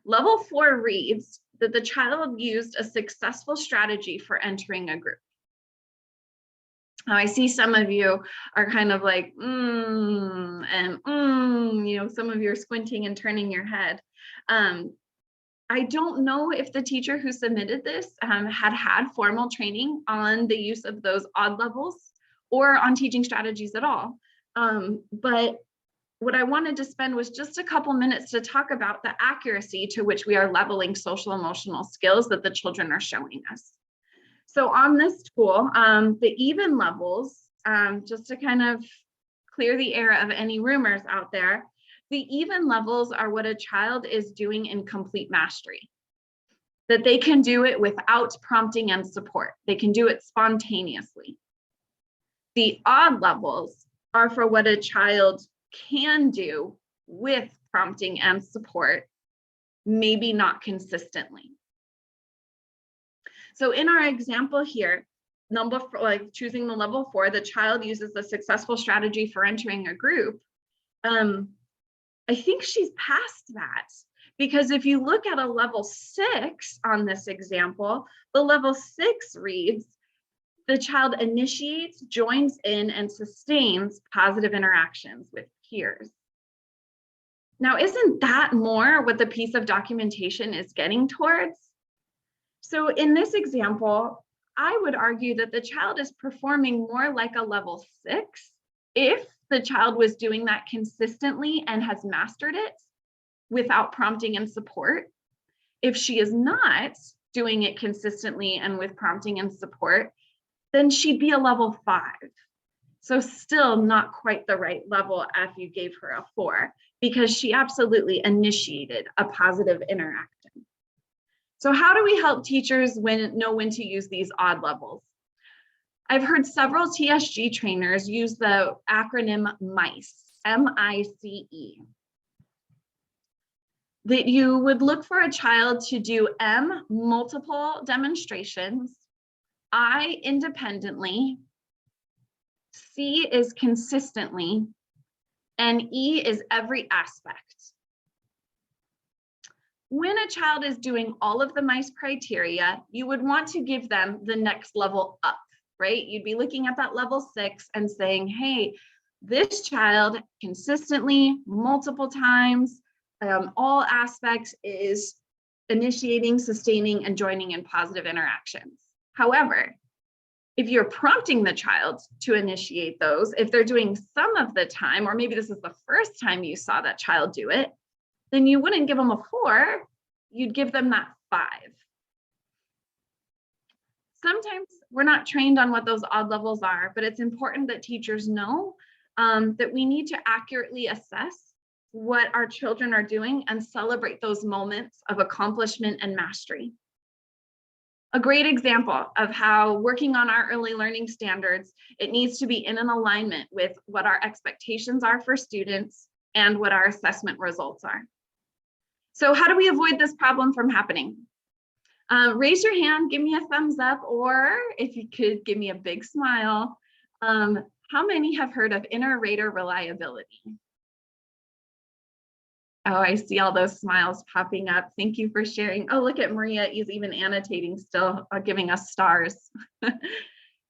Level 4 reads that the child used a successful strategy for entering a group. Now, I see some of you are kind of like, some of you are squinting and turning your head. I don't know if the teacher who submitted this had formal training on the use of those odd levels or on teaching strategies at all. But what I wanted to spend was just a couple minutes to talk about the accuracy to which we are leveling social emotional skills that the children are showing us. So on this tool, the even levels, just to kind of clear the air of any rumors out there, the even levels are what a child is doing in complete mastery, that they can do it without prompting and support. They can do it spontaneously. The odd levels are for what a child can do with prompting and support, maybe not consistently. So in our example here, choosing the level 4, the child uses the successful strategy for entering a group. I think she's past that, because if you look at a level 6 on this example, the level 6 reads, the child initiates, joins in, and sustains positive interactions with peers. Now, isn't that more what the piece of documentation is getting towards? So in this example, I would argue that the child is performing more like a level 6 if the child was doing that consistently and has mastered it without prompting and support. If she is not doing it consistently and with prompting and support, then she'd be a level 5. So still not quite the right level if you gave her a 4, because she absolutely initiated a positive interaction. So how do we help teachers know when to use these odd levels? I've heard several TSG trainers use the acronym MICE, M-I-C-E. That you would look for a child to do M, multiple demonstrations, I, independently, C is consistently, and E is every aspect. When a child is doing all of the MICE criteria, you would want to give them the next level up, right? You'd be looking at that level 6 and saying, hey, this child consistently, multiple times, all aspects is initiating, sustaining, and joining in positive interactions. However, if you're prompting the child to initiate those, if they're doing some of the time, or maybe this is the first time you saw that child do it, then you wouldn't give them a 4, you'd give them that 5. Sometimes we're not trained on what those odd levels are, but it's important that teachers know that we need to accurately assess what our children are doing and celebrate those moments of accomplishment and mastery. A great example of how working on our early learning standards, it needs to be in an alignment with what our expectations are for students and what our assessment results are. So how do we avoid this problem from happening? Raise your hand, give me a thumbs up, or if you could give me a big smile. How many have heard of inter-rater reliability? Oh, I see all those smiles popping up. Thank you for sharing. Oh, look at Maria is even annotating still, giving us stars.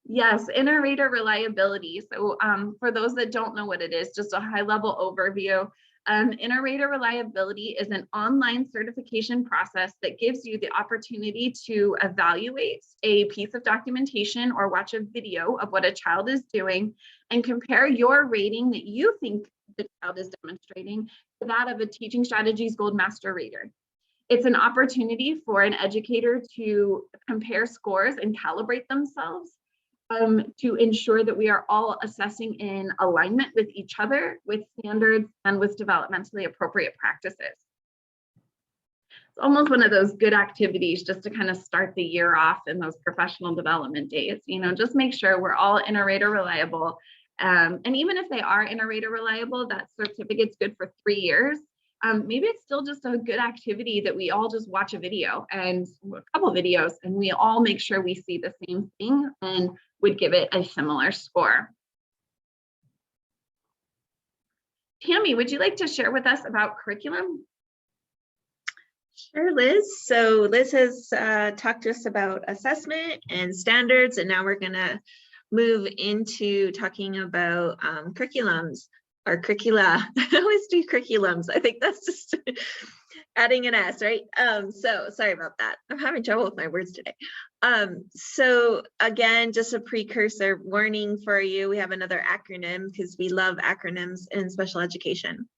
Yes, inter-rater reliability. So for those that don't know what it is, just a high level overview. Inter-rater reliability is an online certification process that gives you the opportunity to evaluate a piece of documentation or watch a video of what a child is doing and compare your rating that you think the child is demonstrating to that of a Teaching Strategies Gold Master Rater. It's an opportunity for an educator to compare scores and calibrate themselves to ensure that we are all assessing in alignment with each other, with standards, and with developmentally appropriate practices. It's almost one of those good activities just to kind of start the year off in those professional development days. You know, just make sure we're all inter-rater reliable. And even if they are inter-rater reliable, that certificate's good for 3 years. Maybe it's still just a good activity that we all just watch a video and a couple videos and we all make sure we see the same thing and would give it a similar score. Tammy, would you like to share with us about curriculum? Sure, Liz. So Liz has talked to us about assessment and standards, and now we're going to move into talking about curriculums or curricula. I always do curriculums. I think that's just Adding an S, right? So sorry about that. I'm having trouble with my words today. So again, just a precursor warning for you. We have another acronym because we love acronyms in special education.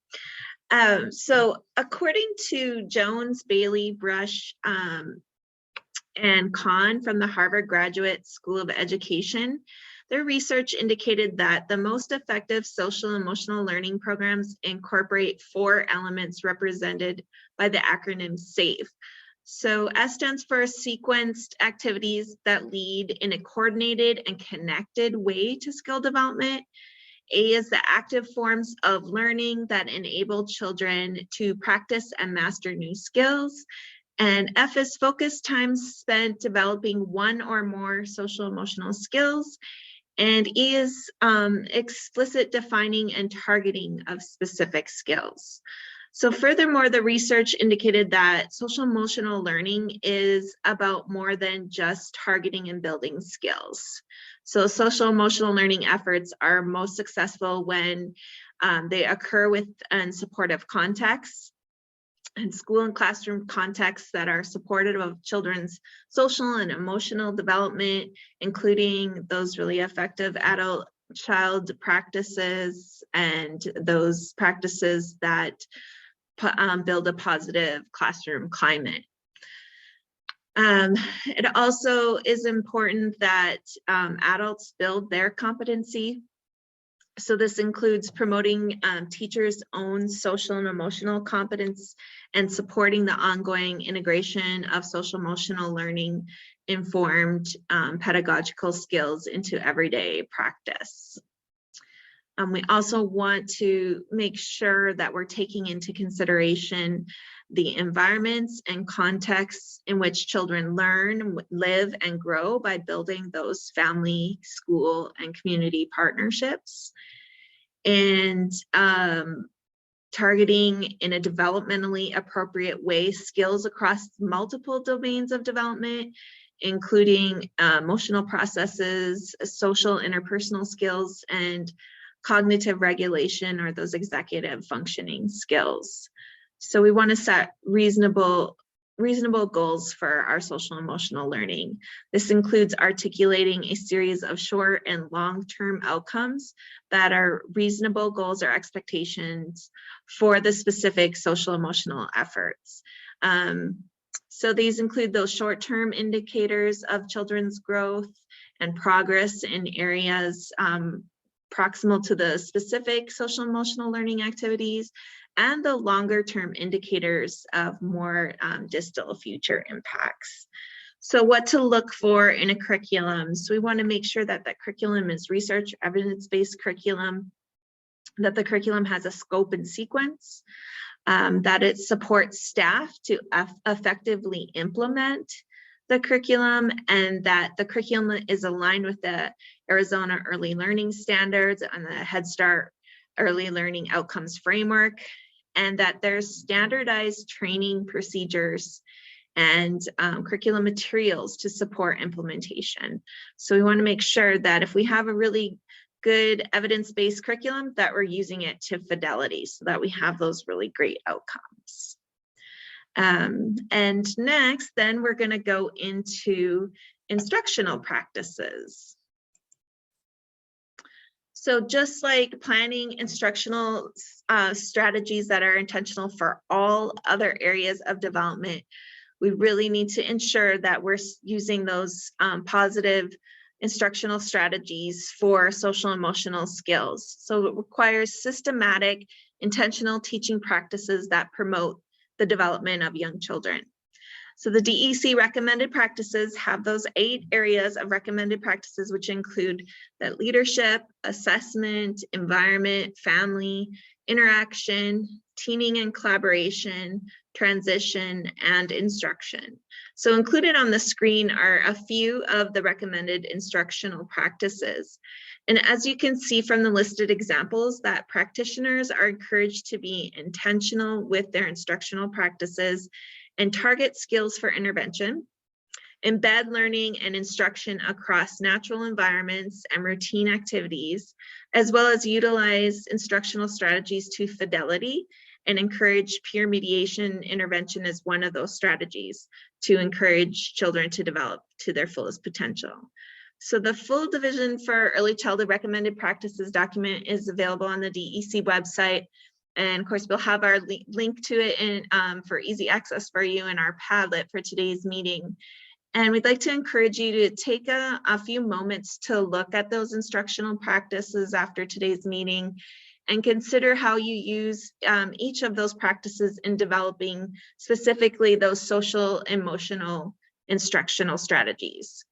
So according to Jones, Bailey, Brush, and Kahn from the Harvard Graduate School of Education, their research indicated that the most effective social emotional learning programs incorporate 4 elements represented by the acronym SAFE. So S stands for sequenced activities that lead in a coordinated and connected way to skill development. A is the active forms of learning that enable children to practice and master new skills. And F is focused time spent developing 1 or more social emotional skills. And E is explicit defining and targeting of specific skills. So furthermore, the research indicated that social emotional learning is about more than just targeting and building skills. So social emotional learning efforts are most successful when they occur within supportive contexts and school and classroom contexts that are supportive of children's social and emotional development, including those really effective adult-child practices and those practices that build a positive classroom climate. It also is important that adults build their competency. So this includes promoting teachers' own social and emotional competence and supporting the ongoing integration of social emotional learning informed pedagogical skills into everyday practice. We also want to make sure that we're taking into consideration the environments and contexts in which children learn, live, and grow by building those family, school, and community partnerships. And targeting in a developmentally appropriate way skills across multiple domains of development, including emotional processes, social interpersonal skills, and cognitive regulation, or those executive functioning skills. So we want to set reasonable goals for our social emotional learning. This includes articulating a series of short and long-term outcomes that are reasonable goals or expectations for the specific social emotional efforts. So these include those short-term indicators of children's growth and progress in areas proximal to the specific social emotional learning activities, and the longer term indicators of more distal future impacts. So what to look for in a curriculum. So we want to make sure that that curriculum is research evidence-based curriculum, that the curriculum has a scope and sequence, that it supports staff to effectively implement the curriculum, and that the curriculum is aligned with the Arizona Early Learning Standards and the Head Start Early Learning Outcomes Framework, and that there's standardized training procedures and curriculum materials to support implementation. So we want to make sure that if we have a really good evidence-based curriculum, that we're using it to fidelity so that we have those really great outcomes. And next, then we're going to go into instructional practices. So just like planning instructional strategies that are intentional for all other areas of development, we really need to ensure that we're using those positive instructional strategies for social emotional skills. So it requires systematic, intentional teaching practices that promote the development of young children. So the DEC recommended practices have those 8 areas of recommended practices, which include that leadership, assessment, environment, family, interaction, teaming and collaboration, transition, and instruction. So included on the screen are a few of the recommended instructional practices. And as you can see from the listed examples, that practitioners are encouraged to be intentional with their instructional practices and target skills for intervention, embed learning and instruction across natural environments and routine activities, as well as utilize instructional strategies to fidelity and encourage peer mediation intervention as one of those strategies to encourage children to develop to their fullest potential. So the full division for early childhood recommended practices document is available on the DEC website. And of course, we'll have our link to it in, for easy access for you in our Padlet for today's meeting. And we'd like to encourage you to take a few moments to look at those instructional practices after today's meeting and consider how you use each of those practices in developing specifically those social, emotional, instructional strategies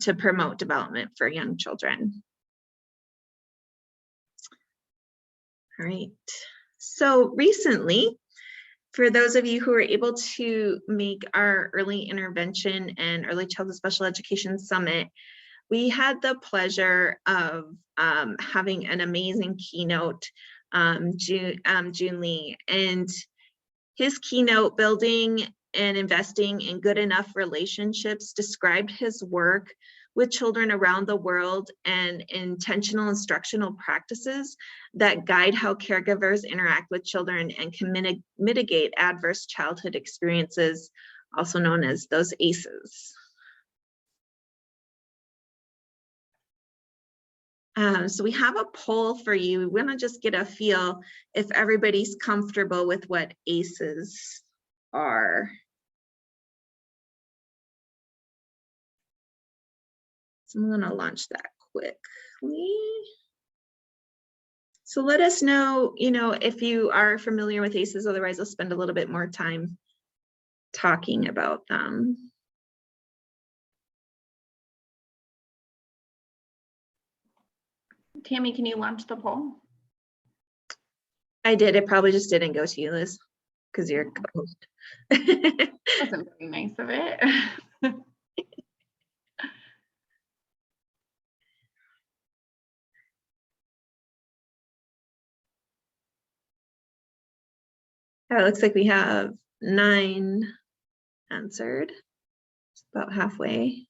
to promote development for young children. All right, so recently, for those of you who are able to make our early intervention and early childhood special education summit, we had the pleasure of having an amazing keynote, June Lee, and his keynote, Building and Investing in Good Enough Relationships, described his work with children around the world and intentional instructional practices that guide how caregivers interact with children and can mitigate adverse childhood experiences, also known as those ACEs. So we have a poll for you. We want to just get a feel if everybody's comfortable with what ACEs are. So I'm going to launch that quickly. So let us know, if you are familiar with ACEs. Otherwise, I'll spend a little bit more time talking about them. Tammy, can you launch the poll? I did. It probably just didn't go to you, Liz, because you're a co-host. Wasn't very nice of it. It looks like we have 9 answered. It's about halfway.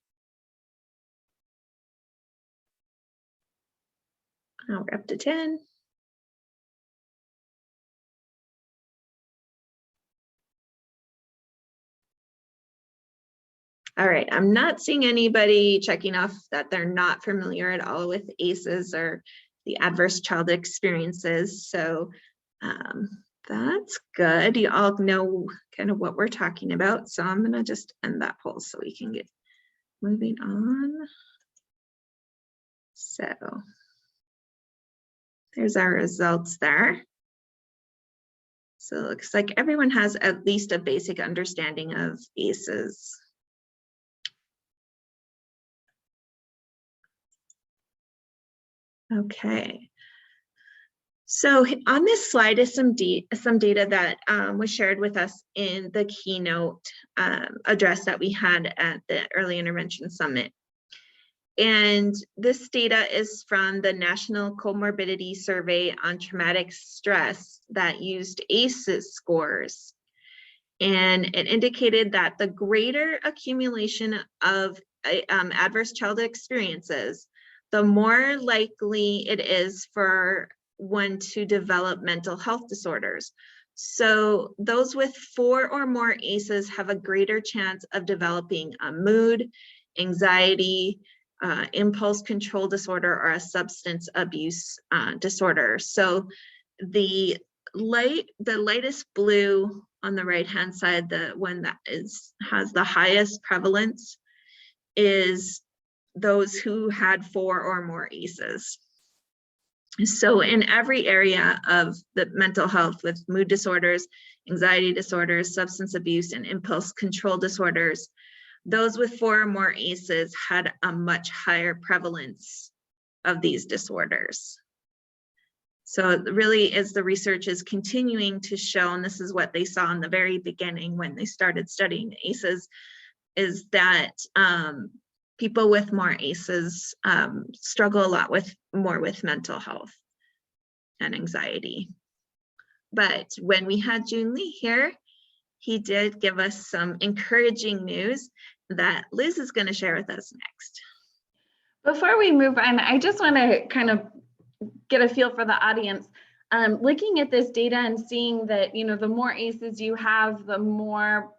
Now we're up to 10. All right, I'm not seeing anybody checking off that they're not familiar at all with ACEs or the adverse child experiences. So that's good. You all know kind of what we're talking about. So I'm gonna just end that poll so we can get moving on. So there's our results there. So it looks like everyone has at least a basic understanding of ACEs. Okay. So on this slide is some data that was shared with us in the keynote address that we had at the Early Intervention Summit. And this data is from the National Comorbidity Survey on Traumatic Stress that used ACEs scores. And it indicated that the greater accumulation of adverse childhood experiences, the more likely it is for one to develop mental health disorders. So those with 4 or more ACEs have a greater chance of developing a mood, anxiety, impulse control disorder, or a substance abuse disorder. So the lightest blue on the right-hand side, the one that has the highest prevalence, is those who had 4 or more ACEs. So in every area of the mental health, with mood disorders, anxiety disorders, substance abuse, and impulse control disorders, those with 4 or more ACEs had a much higher prevalence of these disorders. So it really is, the research is continuing to show, and this is what they saw in the very beginning when they started studying ACEs, is that people with more ACEs struggle a lot more with mental health and anxiety. But when we had June Lee here, he did give us some encouraging news that Liz is going to share with us next. Before we move on, I just want to kind of get a feel for the audience. Looking at this data and seeing that, the more ACEs you have, the more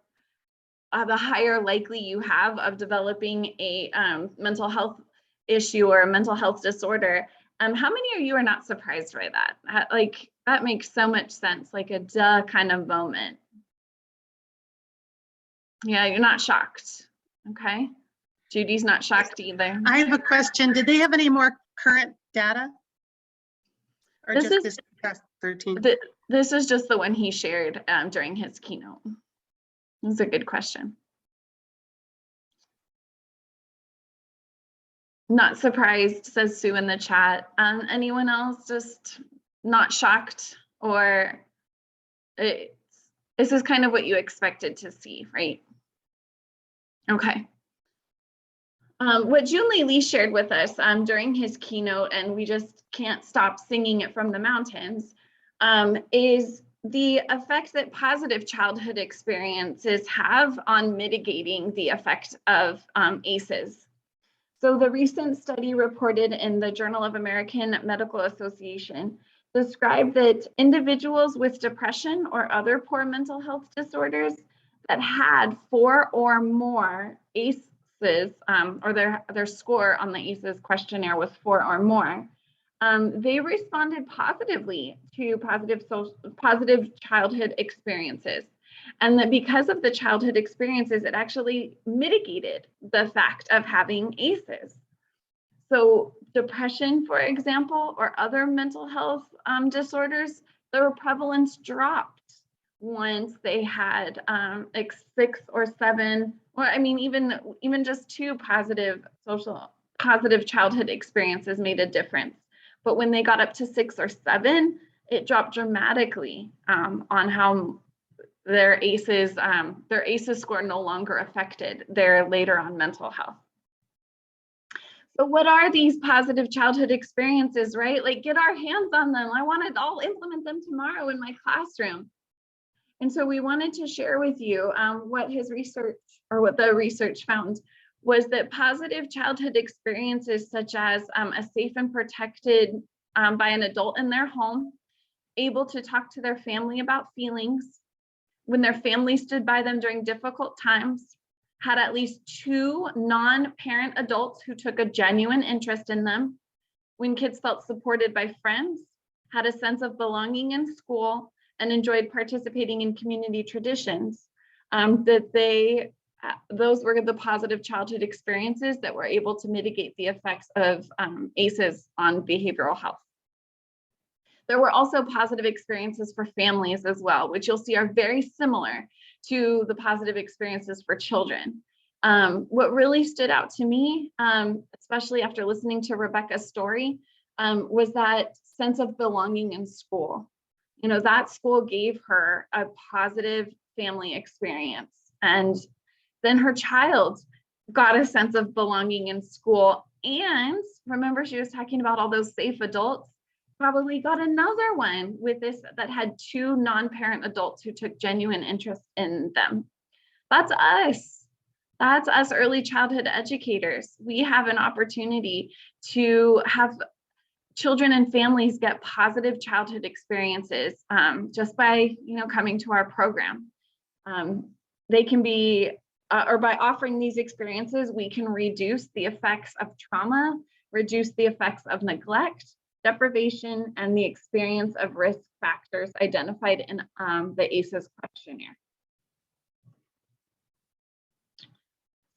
the higher likely you have of developing a mental health issue or a mental health disorder. How many of you are not surprised by that? Like, that makes so much sense, like a duh kind of moment. Yeah, you're not shocked. Okay. Judy's not shocked either. I have a question. Did they have any more current data? Or This just is- this past 13? This is just the one he shared during his keynote. That's a good question. Not surprised, says Sue in the chat. Anyone else just not shocked, or this is kind of what you expected to see, right? Okay. What Junlei Lee shared with us during his keynote, and we just can't stop singing it from the mountains, is the effect that positive childhood experiences have on mitigating the effect of ACEs. So the recent study reported in the Journal of American Medical Association described that individuals with depression or other poor mental health disorders that had 4 or more ACEs, or their score on the ACEs questionnaire was 4 or more, they responded positively to positive childhood experiences. And that because of the childhood experiences, it actually mitigated the fact of having ACEs. So depression, for example, or other mental health disorders, their prevalence dropped once they had like 6 or 7, or I mean, even just 2 positive childhood experiences made a difference. But when they got up to 6 or 7, it dropped dramatically on how their ACEs score no longer affected their later on mental health. So what are these positive childhood experiences, right? Like, get our hands on them. I'll implement them tomorrow in my classroom. And so we wanted to share with you what his research, or what the research found, was that positive childhood experiences such as a safe and protected by an adult in their home, able to talk to their family about feelings, when their family stood by them during difficult times, had at least 2 non-parent adults who took a genuine interest in them, when kids felt supported by friends, had a sense of belonging in school, and enjoyed participating in community traditions, those were the positive childhood experiences that were able to mitigate the effects of ACEs on behavioral health. There were also positive experiences for families as well, which you'll see are very similar to the positive experiences for children. What really stood out to me, especially after listening to Rebecca's story, was that sense of belonging in school. That school gave her a positive family experience. And then her child got a sense of belonging in school. And remember, she was talking about all those safe adults, probably got another one with this that had 2 non-parent adults who took genuine interest in them. That's us. That's us early childhood educators. We have an opportunity to have children and families get positive childhood experiences just by coming to our program. They can be, or by offering these experiences, we can reduce the effects of trauma, reduce the effects of neglect, deprivation, and the experience of risk factors identified in the ACEs questionnaire.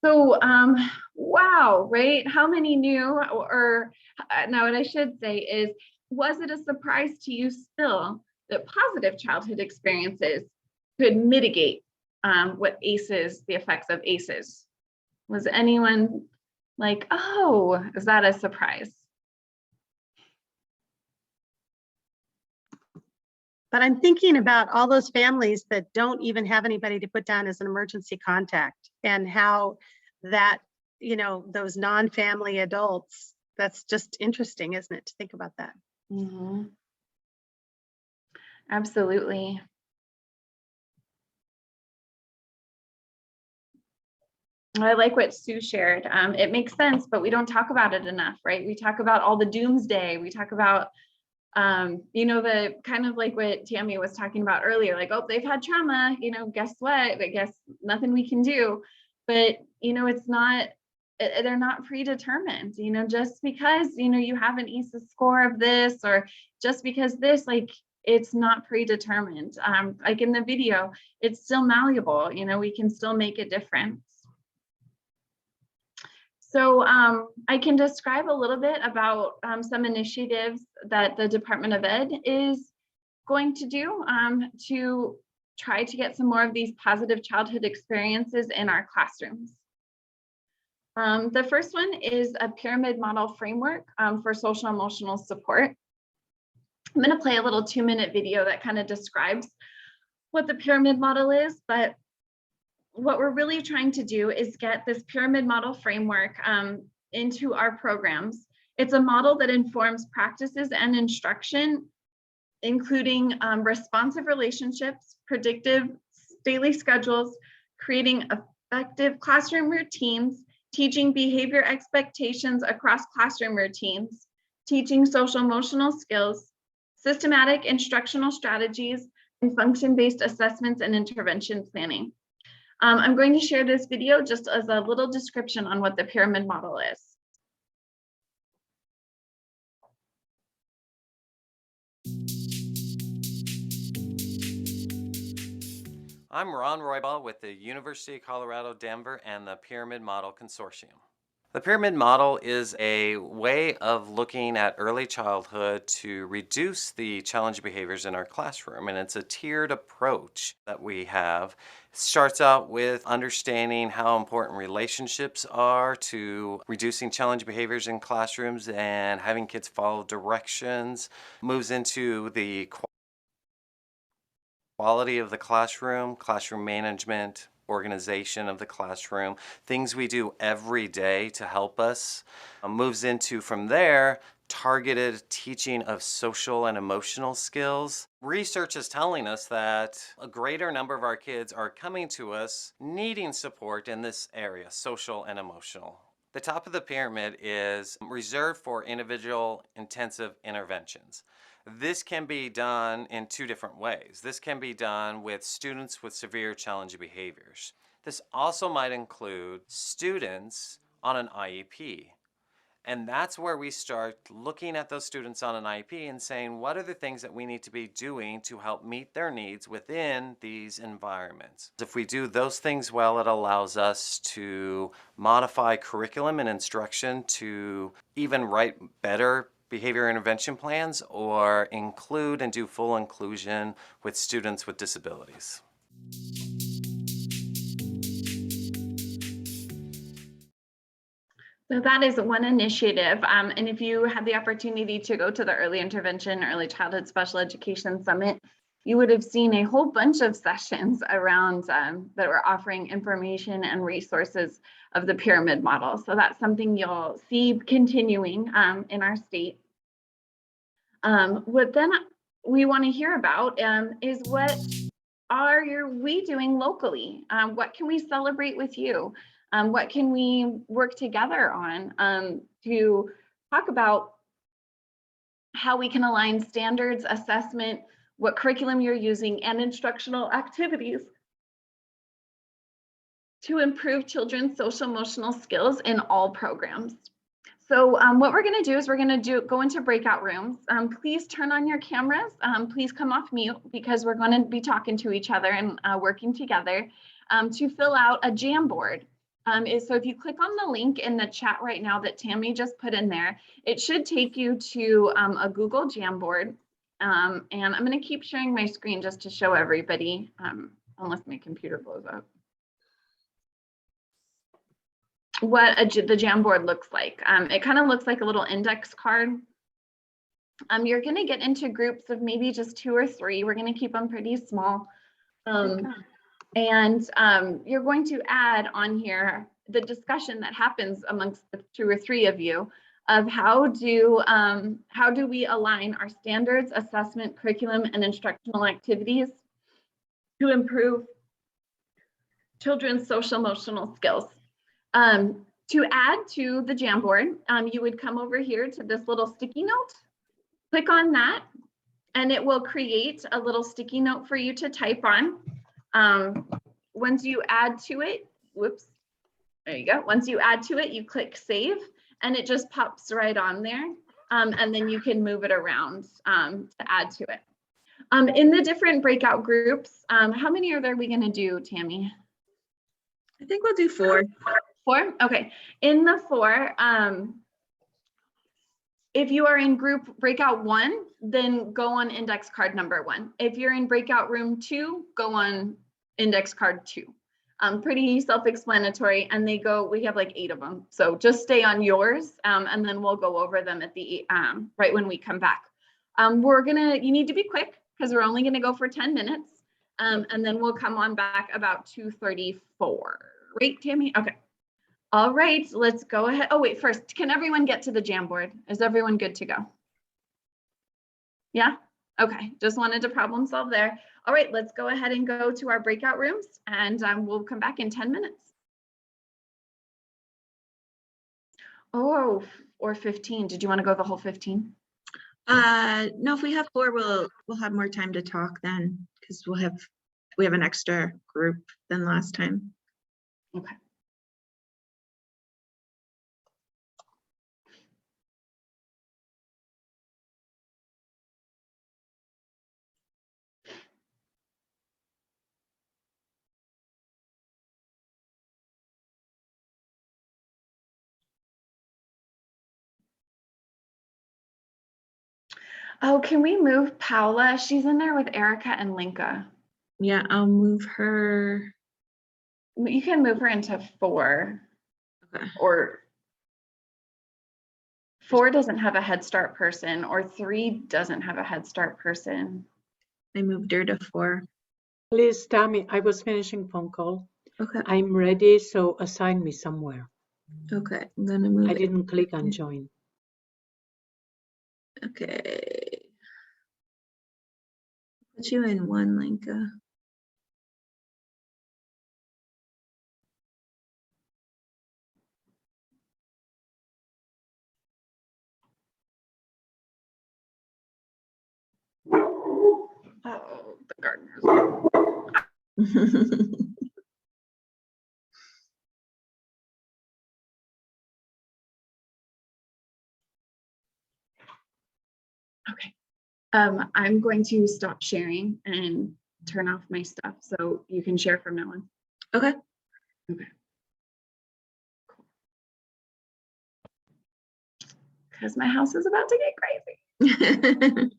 So, wow, right? How many knew, or now what I should say is, was it a surprise to you still that positive childhood experiences could mitigate the effects of ACEs? Was anyone like, oh, is that a surprise? But I'm thinking about all those families that don't even have anybody to put down as an emergency contact, and how that, those non-family adults, that's just interesting, isn't it, to think about that? Mm-hmm. Absolutely. I like what Sue shared. It makes sense, but we don't talk about it enough, right? We talk about all the doomsday. We talk about You know, the kind of like what Tammy was talking about earlier, like, oh, they've had trauma, you know, guess what? I guess nothing we can do. But, you know, it's not, they're not predetermined, you know, just because, you know, you have an ESA score of this, or just because this, like, it's not predetermined. Like in the video, it's still malleable, you know, we can still make a difference. So I can describe a little bit about some initiatives that the Department of Ed is going to do to try to get some more of these positive childhood experiences in our classrooms. The first one is a pyramid model framework for social emotional support. I'm going to play a little 2-minute video that kind of describes what the pyramid model is, but what we're really trying to do is get this pyramid model framework into our programs. It's a model that informs practices and instruction, including responsive relationships, predictive daily schedules, creating effective classroom routines, teaching behavior expectations across classroom routines, teaching social emotional skills, systematic instructional strategies, and function-based assessments and intervention planning. I'm going to share this video just as a little description on what the pyramid model is. I'm Ron Roybal with the University of Colorado Denver and the Pyramid Model Consortium. The pyramid model is a way of looking at early childhood to reduce the challenging behaviors in our classroom, and it's a tiered approach that we have. It starts out with understanding how important relationships are to reducing challenging behaviors in classrooms and having kids follow directions, moves into the quality of the classroom, classroom management, organization of the classroom, things we do every day to help us, moves into, from there, targeted teaching of social and emotional skills. Research is telling us that a greater number of our kids are coming to us needing support in this area, social and emotional. The top of the pyramid is reserved for individual intensive interventions. This can be done in 2 different ways. This can be done with students with severe challenging behaviors. This also might include students on an IEP. And that's where we start looking at those students on an IEP and saying, what are the things that we need to be doing to help meet their needs within these environments? If we do those things well, it allows us to modify curriculum and instruction to even write better behavior intervention plans or include and do full inclusion with students with disabilities. So that is one initiative. And if you had the opportunity to go to the Early Intervention, Early Childhood Special Education Summit, you would have seen a whole bunch of sessions around that were offering information and resources of the pyramid model. So that's something you'll see continuing in our state. What then we want to hear about is what are we doing locally? What can we celebrate with you? What can we work together on to talk about how we can align standards, assessment, what curriculum you're using, and instructional activities to improve children's social emotional skills in all programs. So what we're going to do is we're going to go into breakout rooms. Please turn on your cameras. Please come off mute because we're going to be talking to each other and working together to fill out a Jamboard. So if you click on the link in the chat right now that Tammy just put in there, it should take you to a Google Jamboard. And I'm going to keep sharing my screen just to show everybody, unless my computer blows up, what the Jamboard looks like. It kind of looks like a little index card. You're going to get into groups of maybe just 2 or 3. We're going to keep them pretty small. And you're going to add on here the discussion that happens amongst the 2 or 3 of you of how do we align our standards, assessment, curriculum, and instructional activities to improve children's social emotional skills. To add to the Jamboard, you would come over here to this little sticky note. Click on that and it will create a little sticky note for you to type on. Once you add to it, whoops, there you go. Once you add to it, you click save and it just pops right on there. And then you can move it around to add to it. In the different breakout groups, how many are we gonna do, Tammy? I think we'll do 4. 4? Okay. In the 4, if you are in group breakout 1, then go on index card number 1. If you're in breakout room 2, go on index card 2. Pretty self-explanatory, and we have like 8 of them. So just stay on yours, and then we'll go over them at the right when we come back. You need to be quick because we're only gonna go for 10 minutes, and then we'll come on back about 2:34. Right, Tammy? Okay. All right, let's go ahead. Oh, wait, first, can everyone get to the Jamboard? Is everyone good to go? Yeah? Okay, just wanted to problem solve there. All right, let's go ahead and go to our breakout rooms and we'll come back in 10 minutes. Oh, or 15. Did you want to go the whole 15? No, if we have 4, we'll have more time to talk then, because we have an extra group than last time. Okay. Oh, can we move Paula? She's in there with Erica and Linka. Yeah, I'll move her. You can move her into 4. Okay. Or 4 doesn't have a Head Start person, or 3 doesn't have a Head Start person. I moved her to 4. Please, Tammy, I was finishing phone call. Okay. I'm ready, so assign me somewhere. Okay, I'm gonna move. I didn't click on join. Okay. Put you in 1, Linka. Oh, the gardeners. Okay. I'm going to stop sharing and turn off my stuff so you can share from now on. Okay. Okay. Because my house is about to get crazy.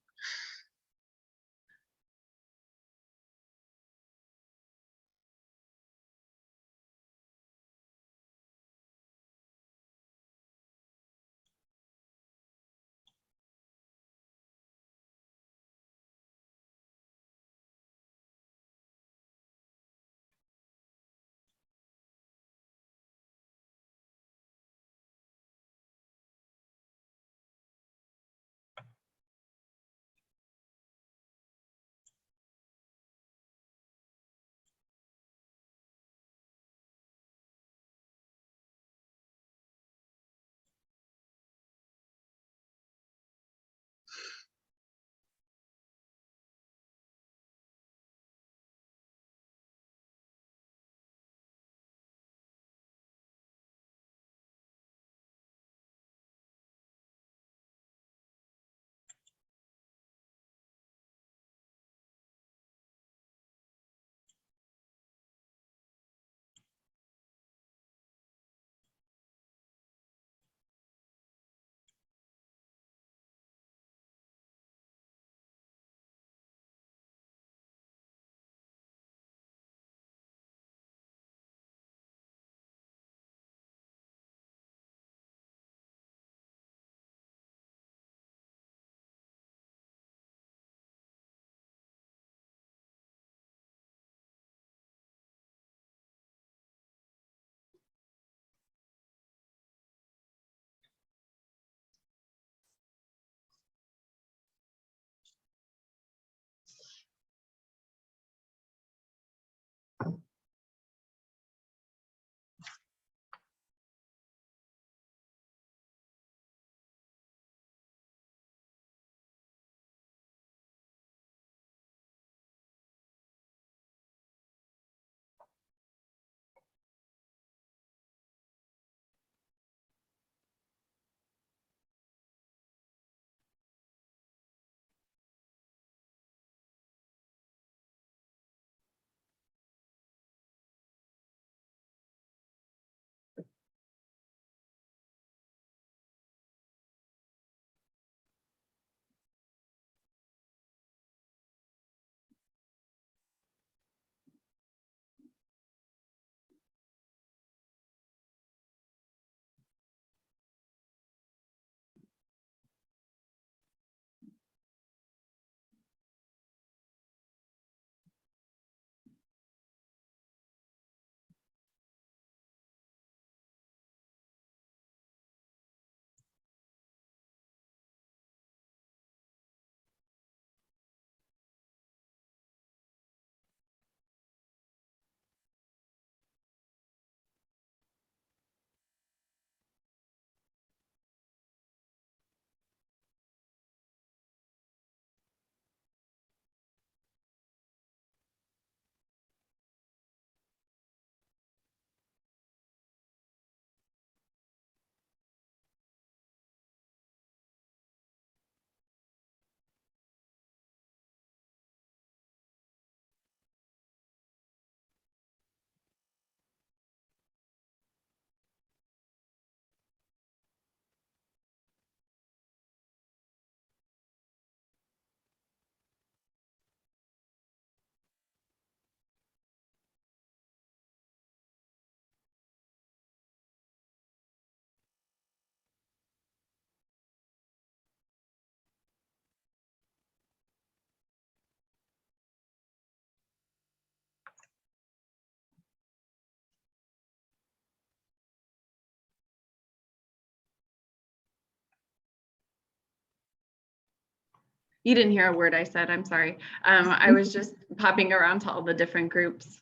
You didn't hear a word I said, I'm sorry. I was just popping around to all the different groups,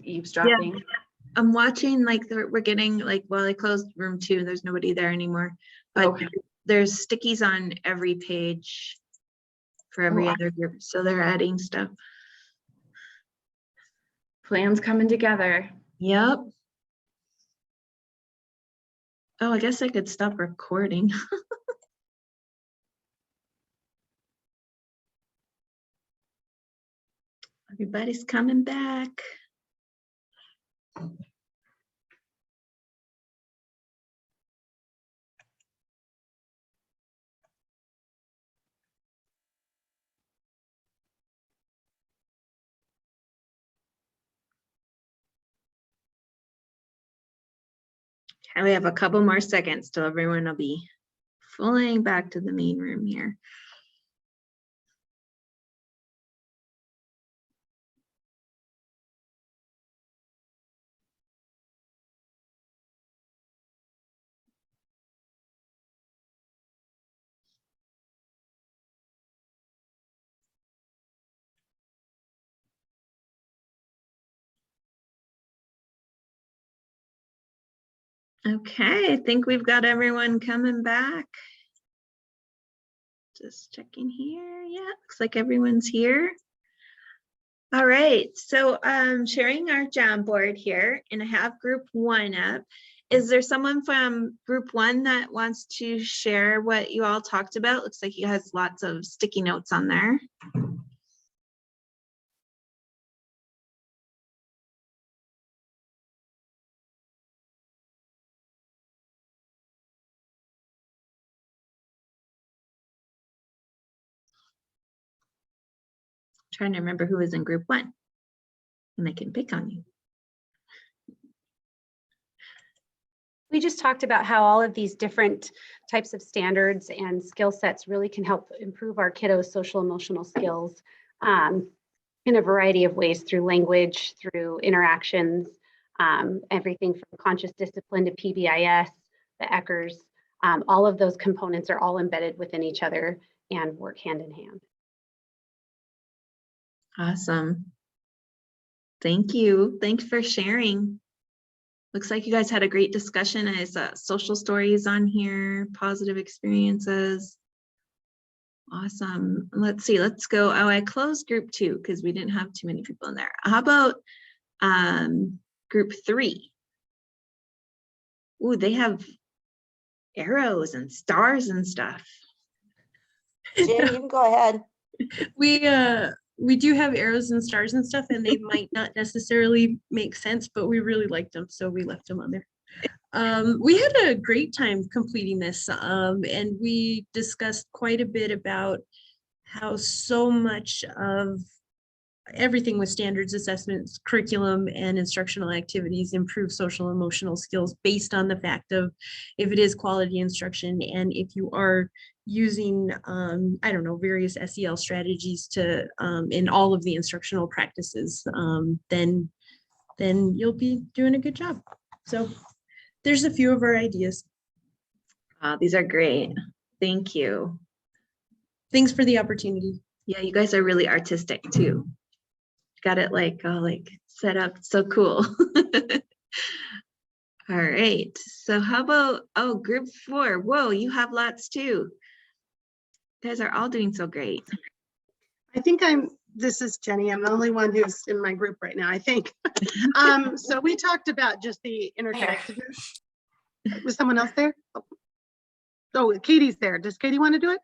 eavesdropping. I'm watching, like, we're getting, like, well, I closed room 2, there's nobody there anymore, but Okay. there's stickies on every page for every other group, so they're adding stuff. Plans coming together. Yep. Oh, I guess I could stop recording. Everybody's coming back. Okay, we have a couple more seconds till everyone will be flying back to the main room here. Okay, I think we've got everyone coming back. Just checking here. Yeah, looks like everyone's here. All right, so sharing our Jamboard here, and I have group 1 up. Is there someone from group 1 that wants to share what you all talked about? Looks like you has lots of sticky notes on there. Trying to remember who was in group 1, and I can pick on you. We just talked about how all of these different types of standards and skill sets really can help improve our kiddos' social emotional skills in a variety of ways, through language, through interactions, everything from conscious discipline to PBIS, the Eckers. All of those components are all embedded within each other and work hand in hand. Awesome. Thank you. Thanks for sharing. Looks like you guys had a great discussion. I saw social stories on here, positive experiences. Awesome. Let's see, let's go. Oh, I closed group 2 because we didn't have too many people in there. How about group 3? Ooh, they have arrows and stars and stuff. Jenny, you can go ahead. We do have arrows and stars and stuff, and they might not necessarily make sense, but we really liked them, so we left them on there. We had a great time completing this, and we discussed quite a bit about how so much of everything with standards assessments, curriculum, and instructional activities improve social emotional skills based on the fact of if it is quality instruction, and if you are using, I don't know, various SEL strategies to in all of the instructional practices, then you'll be doing a good job. So there's a few of our ideas. These are great. Thank you. Thanks for the opportunity. Yeah, you guys are really artistic too. Got it like all like set up. So cool. All right. So how about, oh, group 4. Whoa, you have lots too. You guys are all doing so great. I think this is Jenny. I'm the only one who's in my group right now, I think. So we talked about just the interconnectedness. Was someone else there? Oh, Katie's there. Does Katie want to do it?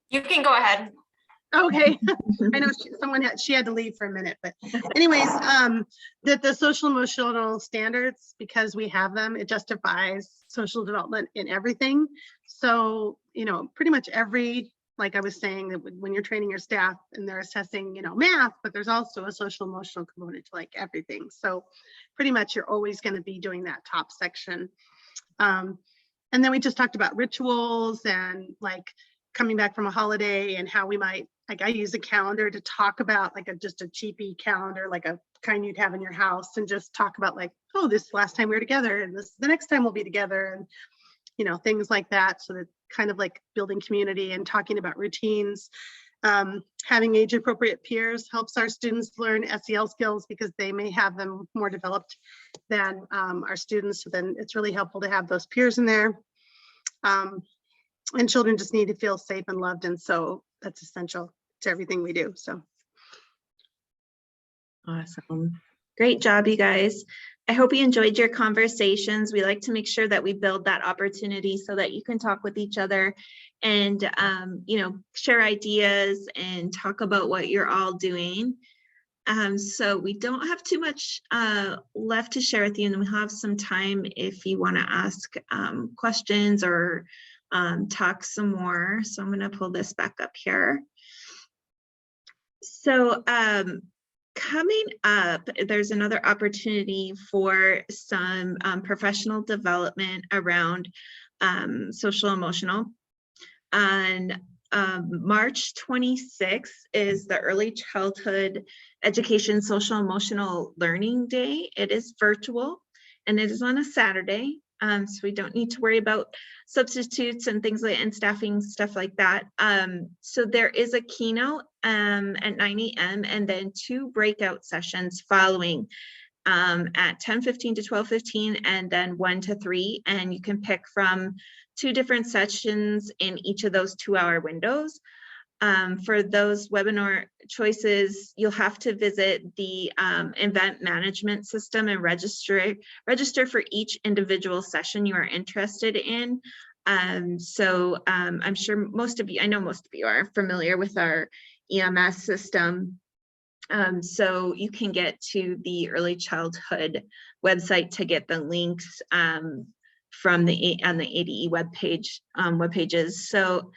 You can go ahead. Okay. I know she had to leave for a minute, but anyways, that the social emotional standards, because we have them, it justifies social development in everything. So, pretty much like I was saying, that when you're training your staff and they're assessing, math, but there's also a social emotional component to like everything. So pretty much you're always going to be doing that top section. And then we just talked about rituals and like coming back from a holiday and how we might, like I use a calendar to talk about like just a cheapy calendar, like a kind you'd have in your house, and just talk about like, oh, this last time we were together and this the next time we'll be together, and things like that, so that kind of like building community and talking about routines. Having age-appropriate peers helps our students learn SEL skills because they may have them more developed than our students. So then it's really helpful to have those peers in there. And children just need to feel safe and loved. And so that's essential to everything we do. So. Awesome. Great job, you guys. I hope you enjoyed your conversations. We like to make sure that we build that opportunity so that you can talk with each other and, you know, share ideas and talk about what you're all doing. So we don't have too much left to share with you, and then we have some time if you want to ask questions or talk some more. So I'm going to pull this back up here. So coming up, there's another opportunity for some professional development around social emotional. On March 26th is the Early Childhood Education Social Emotional Learning Day. It is virtual and it is on a Saturday. So we don't need to worry about substitutes and things like and staffing, stuff like that. So there is a keynote at 9 a.m. and then 2 breakout sessions following at 10:15 to 12:15 and then 1 to 3. And you can pick from 2 different sessions in each of those 2-hour windows. For those webinar choices, you'll have to visit the event management system and register for each individual session you are interested in. So I'm sure most of you, I know most of you are familiar with our EMS system. So you can get to the Early Childhood website to get the links from the ADE web pages. So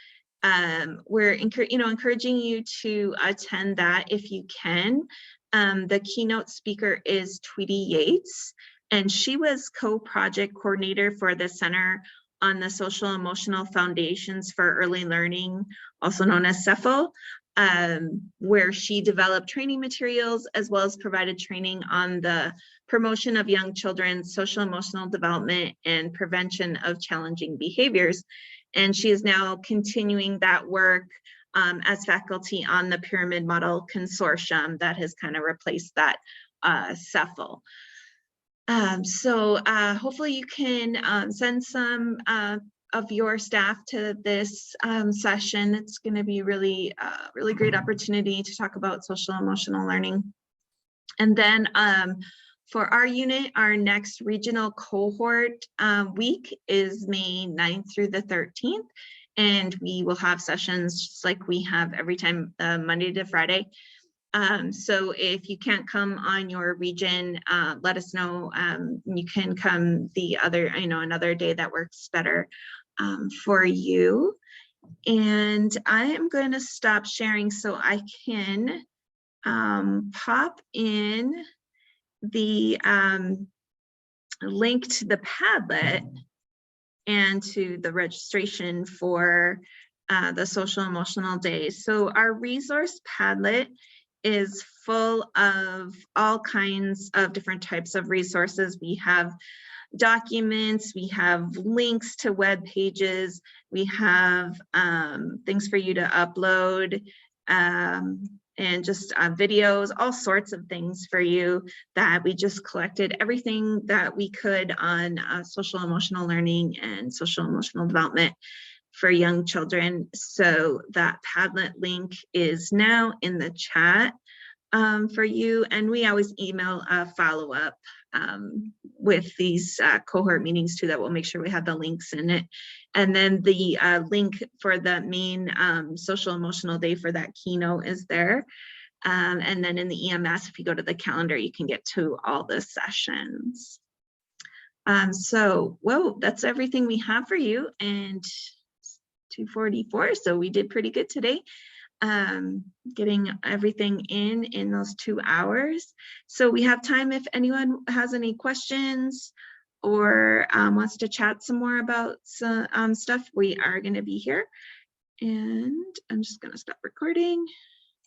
we're encouraging you to attend that if you can. The keynote speaker is Tweety Yates, and she was co-project coordinator for the Center on the Social Emotional Foundations for Early Learning, also known as CEFL, where she developed training materials as well as provided training on the promotion of young children's social emotional development and prevention of challenging behaviors. And she is now continuing that work as faculty on the Pyramid Model Consortium that has kind of replaced that CEFL. So hopefully you can send some of your staff to this session. It's going to be really great opportunity to talk about social emotional learning. And then for our unit, our next regional cohort week is May 9th through the 13th. And we will have sessions just like we have every time, Monday to Friday. So if you can't come on your region, let us know. You can come the other, another day that works better for you. And I am going to stop sharing so I can pop in the link to the Padlet and to the registration for the social emotional days. So our resource Padlet is full of all kinds of different types of resources. We have documents, we have links to web pages, we have things for you to upload, and just videos, all sorts of things for you that we just collected everything that we could on social emotional learning and social emotional development for young children. So that Padlet link is now in the chat for you. And we always email a follow-up with these cohort meetings too, that we'll make sure we have the links in it. And then the link for the main social emotional day for that keynote is there. And then in the EMS, if you go to the calendar, you can get to all the sessions. So, whoa, that's everything we have for you. And 2:44, so we did pretty good today. Getting everything in those 2 hours. So we have time if anyone has any questions or wants to chat some more about some stuff. We are going to be here, and I'm just going to stop recording.